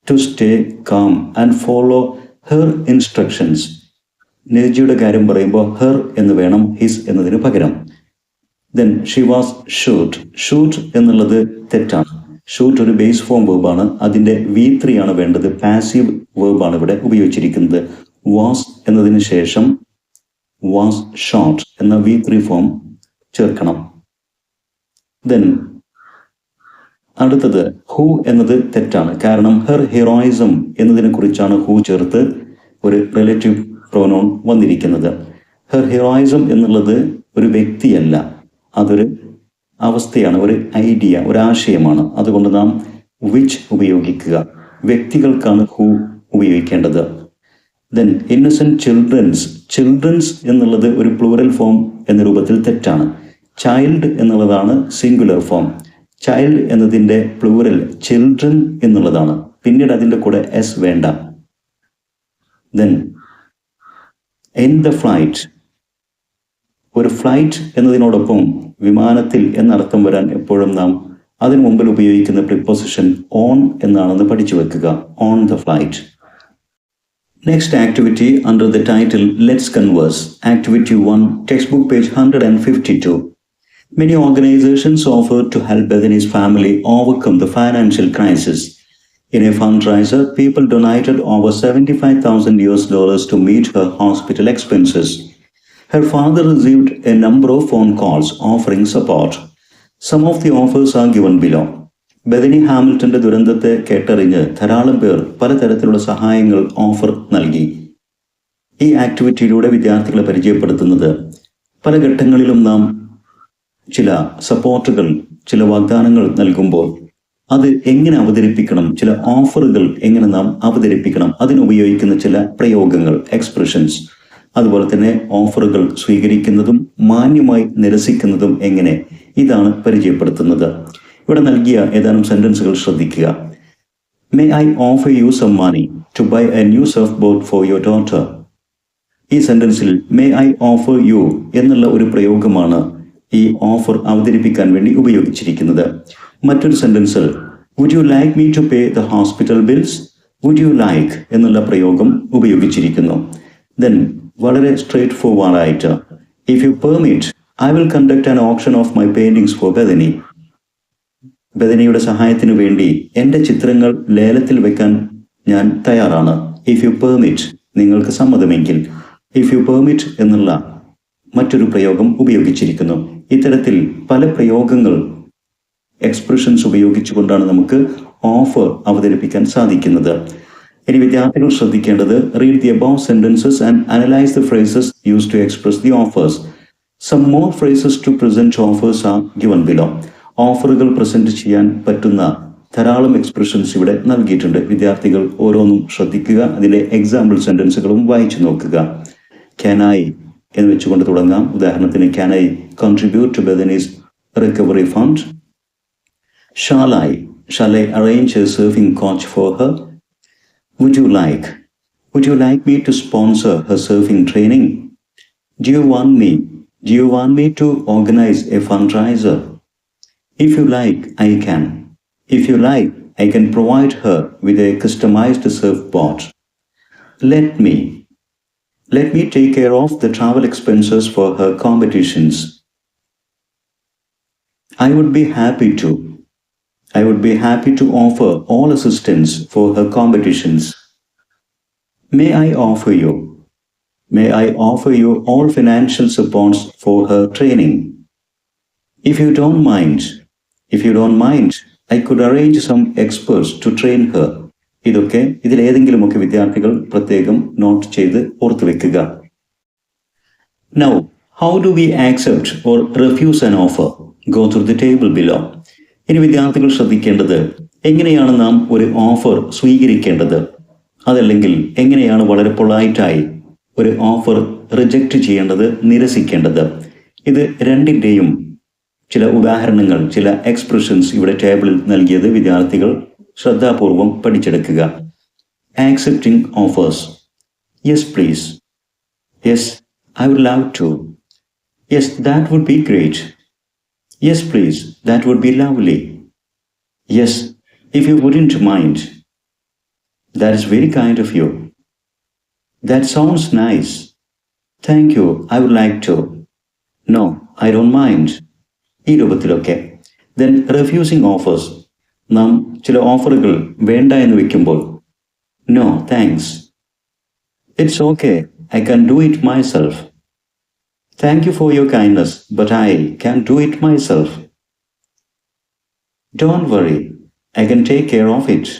to stay calm and follow her instructions. നീരജയുടെ കാര്യം പറയുമ്പോൾ ഹെർ എന്ന് വേണം ഹിസ് എന്നതിന് പകരം. Then she was shoot. Shoot എന്നുള്ളത് തെറ്റാണ്. ഷൂട്ട് ഒരു ബേസ് ഫോം വേർബാണ്. അതിൻ്റെ V3 ആണ് വേണ്ടത്. പാസീവ് വേർബാണ് ഇവിടെ ഉപയോഗിച്ചിരിക്കുന്നത്. വാസ് എന്നതിന് ശേഷം വാസ് ഷോട്ട് എന്ന V3 ഫോം ചേർക്കണം. ദെൻ അടുത്തത് ഹൂ എന്നത് തെറ്റാണ്. കാരണം ഹെർ ഹീറോയിസം എന്നതിനെ കുറിച്ചാണ് ഹൂ ചേർത്ത് ഒരു റിലേറ്റീവ് പ്രോനൗൺ വന്നിരിക്കുന്നത്. ഹെർ ഹീറോയിസം എന്നുള്ളത് ഒരു വ്യക്തിയല്ല, അതൊരു അവസ്ഥയാണ്, ഒരു ഐഡിയ, ഒരു ആശയമാണ്. അതുകൊണ്ട് നാം വിച്ച് ഉപയോഗിക്കുക. വ്യക്തികൾക്കാണ് ഹൂ ഉപയോഗിക്കേണ്ടത്. Then Innocent children's. ചിൽഡ്രൻസ് എന്നുള്ളത് ഒരു പ്ലൂറൽ ഫോം എന്ന രൂപത്തിൽ തെറ്റാണ്. ചൈൽഡ് എന്നുള്ളതാണ് സിംഗുലർ ഫോം. ചൈൽഡ് എന്നതിൻ്റെ പ്ലൂറൽ ചിൽഡ്രൻ എന്നുള്ളതാണ്. പിന്നീട് അതിൻ്റെ കൂടെ എസ് വേണ്ട. Then in the flight. ഒരു ഫ്ലൈറ്റ് എന്നതിനോടൊപ്പം വിമാനത്തിൽ എന്നർത്ഥം വരാൻ എപ്പോഴും നാം അതിനു മുമ്പിൽ ഉപയോഗിക്കുന്ന പ്രിപ്പോസിഷൻ ഓൺ എന്നാണെന്ന് പഠിച്ചു വെക്കുക. On the flight. Next activity under the title Let's Converse. Activity 1, textbook page 152. Many organizations offered to help Bethany's family overcome the financial crisis. In a fundraiser, people donated over $75,000 to meet her hospital expenses. Her father received a number of phone calls offering support. Some of the offers are given below. Bethany ഹാമിൽട്ടന്റെ ദുരന്തത്തെ കേട്ടറിഞ്ഞ് ധാരാളം പേർ പലതരത്തിലുള്ള സഹായങ്ങൾ offer നൽകി. ഈ ആക്ടിവിറ്റിയിലൂടെ വിദ്യാർത്ഥികളെ പരിചയപ്പെടുത്തുന്നത് പല ഘട്ടങ്ങളിലും നാം ചില സപ്പോർട്ടുകൾ, ചില വാഗ്ദാനങ്ങൾ നൽകുമ്പോൾ അത് എങ്ങനെ അവതരിപ്പിക്കണം, ചില ഓഫറുകൾ എങ്ങനെ നാം അവതരിപ്പിക്കണം, അതിനുപയോഗിക്കുന്ന ചില പ്രയോഗങ്ങൾ, എക്സ്പ്രഷൻസ്, അതുപോലെ തന്നെ ഓഫറുകൾ സ്വീകരിക്കുന്നതും മാന്യമായി നിരസിക്കുന്നതും എങ്ങനെ, ഇതാണ് പരിചയപ്പെടുത്തുന്നത്. ഇവിടെ നൽകിയ ഏതാനും സെന്റൻസുകൾ ശ്രദ്ധിക്കുക. May I offer you some money to buy a new surf boat for your daughter. ഈ സെന്റൻസിൽ മേ ഐ ഓഫർ യു എന്നുള്ള ഒരു പ്രയോഗമാണ് ഈ ഓഫർ അവതരിപ്പിക്കാൻ വേണ്ടി ഉപയോഗിച്ചിരിക്കുന്നത്. മറ്റൊരു സെന്റൻസിൽ would you like me to pay the hospital bills, would you like എന്നുള്ള പ്രയോഗം ഉപയോഗിച്ചിരിക്കുന്നു. ദെൻ വളരെ സ്ട്രേറ്റ് ഫോർവേഡായിട്ട് if you permit I will conduct an auction of my paintings for Bethany. ബെഥനിയുടെ സഹായത്തിനു വേണ്ടി എൻ്റെ ചിത്രങ്ങൾ ലേലത്തിൽ വെക്കാൻ ഞാൻ തയ്യാറാണ്. ഇഫ് യു പെർമിറ്റ്, നിങ്ങൾക്ക് സമ്മതമെങ്കിൽ. ഇഫ് യു പെർമിറ്റ് എന്നുള്ള മറ്റൊരു പ്രയോഗം ഉപയോഗിച്ചിരിക്കുന്നു. ഇത്തരത്തിൽ പല പ്രയോഗങ്ങൾ, എക്സ്പ്രഷൻസ് ഉപയോഗിച്ചുകൊണ്ടാണ് നമുക്ക് ഓഫർ അവതരിപ്പിക്കാൻ സാധിക്കുന്നത്. ഇനി വിദ്യാർത്ഥികൾ ശ്രദ്ധിക്കേണ്ടത് read the above sentences and analyse the phrases used to express the offers. Some more phrases to present offers are given below. ഓഫറുകൾ പ്രസന്റ് ചെയ്യാൻ പറ്റുന്ന ധാരാളം എക്സ്പ്രഷൻസ് ഇവിടെ നൽകിയിട്ടുണ്ട്. വിദ്യാർത്ഥികൾ ഓരോന്നും ശ്രദ്ധിക്കുക. അതിലെ എക്സാമ്പിൾ സെന്റൻസുകളും വായിച്ചു നോക്കുക. ക്യാൻ ഐ എന്ന് വെച്ചുകൊണ്ട് തുടങ്ങാം. ഉദാഹരണത്തിന് can I contribute to Bethany's recovery fund. Shall I arrange a surfing coach for her. Would you like me to sponsor her surfing training. Do you want me to organise a fundraiser? If you like, I can. If you like, I can provide her with a customized surfboard. Let me take care of the travel expenses for her competitions. I would be happy to offer all assistance for her competitions. May I offer you all financial supports for her training. If you don't mind, I could arrange some experts to train her. ഇതിലേതെങ്കിലുമൊക്കെ വിദ്യാർത്ഥികൾ പ്രത്യേകം not ചെയ്ത് ഓർത്തു വെക്കുക. Now, how do we accept or refuse an offer? Go through the table below. ഇനി വിദ്യാർത്ഥികൾ ശ്രദ്ധിക്കേണ്ടത് എങ്ങനെയാണ് നാം ഒരു ഓഫർ സ്വീകരിക്കേണ്ടത്, അതല്ലെങ്കിൽ എങ്ങനെയാണ് വളരെ പൊളൈറ്റായി ഒരു ഓഫർ റിജക്റ്റ് ചെയ്യേണ്ടത്, നിരസിക്കേണ്ടത്. ഇത് രണ്ടിൻ്റെയും ചില ഉദാഹരണങ്ങൾ, ചില എക്സ്പ്രഷൻസ് ഇവിടെ ടേബിളിൽ നൽകിയത് വിദ്യാർത്ഥികൾ ശ്രദ്ധാപൂർവം പഠിച്ചെടുക്കുക. Accepting offers. Yes please. Yes, I would love to. Yes, that would be great. Yes, please, that would be lovely. Yes, if you wouldn't mind. That is very kind of you. That sounds nice. Thank you, I would like to. No, I don't mind. ഈ രൂപത്തിലൊക്കെ. Then refusing offers. നാം ചില ഓഫറുകൾ വേണ്ട എന്ന് വെക്കുമ്പോൾ no thanks. It's okay, I can do it myself. Thank you for your kindness but I can do it myself. Don't worry, I can take care of it.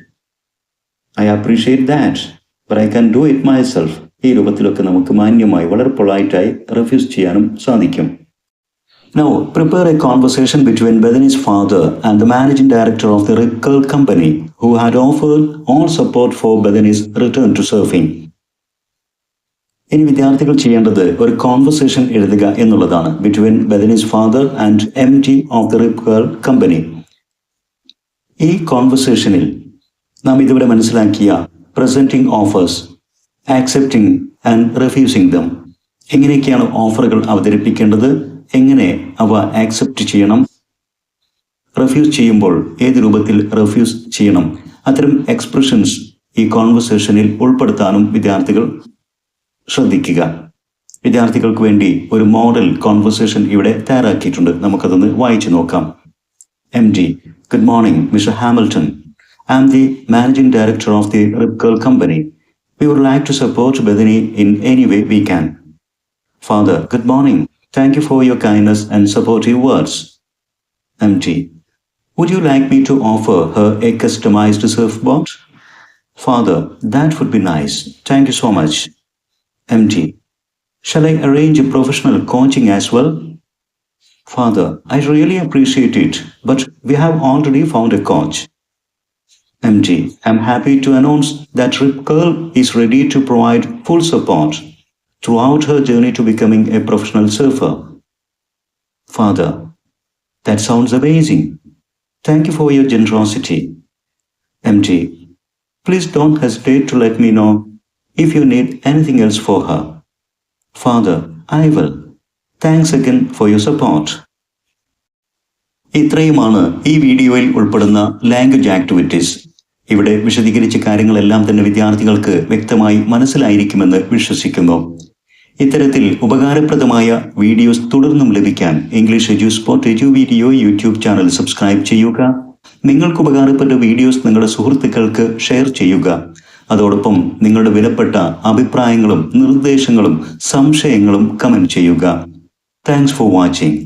I appreciate that but I can do it myself. ഈ രൂപത്തിലൊക്കെ നമുക്ക് മാന്യമായി വളരെ പൊളൈറ്റായി refuse ചെയ്യാനും സാധിക്കും. Now, prepare a conversation between Bethany's father and the managing director of the Rip Curl company, who had offered all support for Bethany's return to surfing. ഇനി വിദ്യാർത്ഥികൾ ചെയ്യേണ്ടത് ഒരു കോൺവെർസേഷൻ എഴുതുക എന്നുള്ളതാണ് between Bethany's father and MD of the Rip Curl company. ഈ കോൺവെർസേഷനിൽ നാം ഇതുവരെ മനസ്സിലാക്കിയ presenting offers, accepting and refusing them, എങ്ങനെയൊക്കെയാണ് ഓഫറുകൾ അവതരിപ്പിക്കേണ്ടത്, എങ്ങനെ അവ ആക്സെപ്റ്റ് ചെയ്യണം, റെഫ്യൂസ് ചെയ്യുമ്പോൾ ഏത് രൂപത്തിൽ റെഫ്യൂസ് ചെയ്യണം, അത്തരം എക്സ്പ്രഷൻസ് ഈ കോൺവെർസേഷനിൽ ഉൾപ്പെടുത്താനും വിദ്യാർത്ഥികൾ ശ്രദ്ധിക്കുക. വിദ്യാർത്ഥികൾക്ക് വേണ്ടി ഒരു മോഡൽ കോൺവെർസേഷൻ ഇവിടെ തയ്യാറാക്കിയിട്ടുണ്ട്. നമുക്കതൊന്ന് വായിച്ചു നോക്കാം. MD: Good morning, Mr. Hamilton. I am the managing director of the Rip Curl company. We would like to support Bethany in any way we can. Father: Good morning. Thank you for your kindness and supportive words. MD: Would you like me to offer her a customized surfboard? Father: That would be nice. Thank you so much. MD: Shall I arrange a professional coaching as well? Father: I really appreciate it, but we have already found a coach. MD: I'm happy to announce that Rip Curl is ready to provide full support throughout her journey to becoming a professional surfer. Father: That sounds amazing. Thank you for your generosity. MD: Please don't hesitate to let me know if you need anything else for her. Father: I will. Thanks again for your support. ഇത്രയുമാണ് ഈ വീഡിയോയിൽ ഉൾപ്പെടുന്ന language activities. ഇവിടെ വിശദീകരിച്ച കാര്യങ്ങളെല്ലാം തന്നെ വിദ്യാർത്ഥികൾക്ക് വ്യക്തമായി മനസ്സിലായിരിക്കുമെന്ന് വിശ്വസിക്കുന്നു. ഇത്തരത്തിൽ ഉപകാരപ്രദമായ വീഡിയോസ് തുടർന്നും ലഭിക്കാൻ English Eduspot video YouTube channel subscribe ചെയ്യുക. നിങ്ങൾക്ക് ഉപകാരപ്പെട്ട വീഡിയോസ് നിങ്ങളുടെ സുഹൃത്തുക്കൾക്ക് ഷെയർ ചെയ്യുക. അതോടൊപ്പം നിങ്ങളുടെ വിലപ്പെട്ട അഭിപ്രായങ്ങളും നിർദ്ദേശങ്ങളും സംശയങ്ങളും കമന്റ് ചെയ്യുക. Thanks for watching.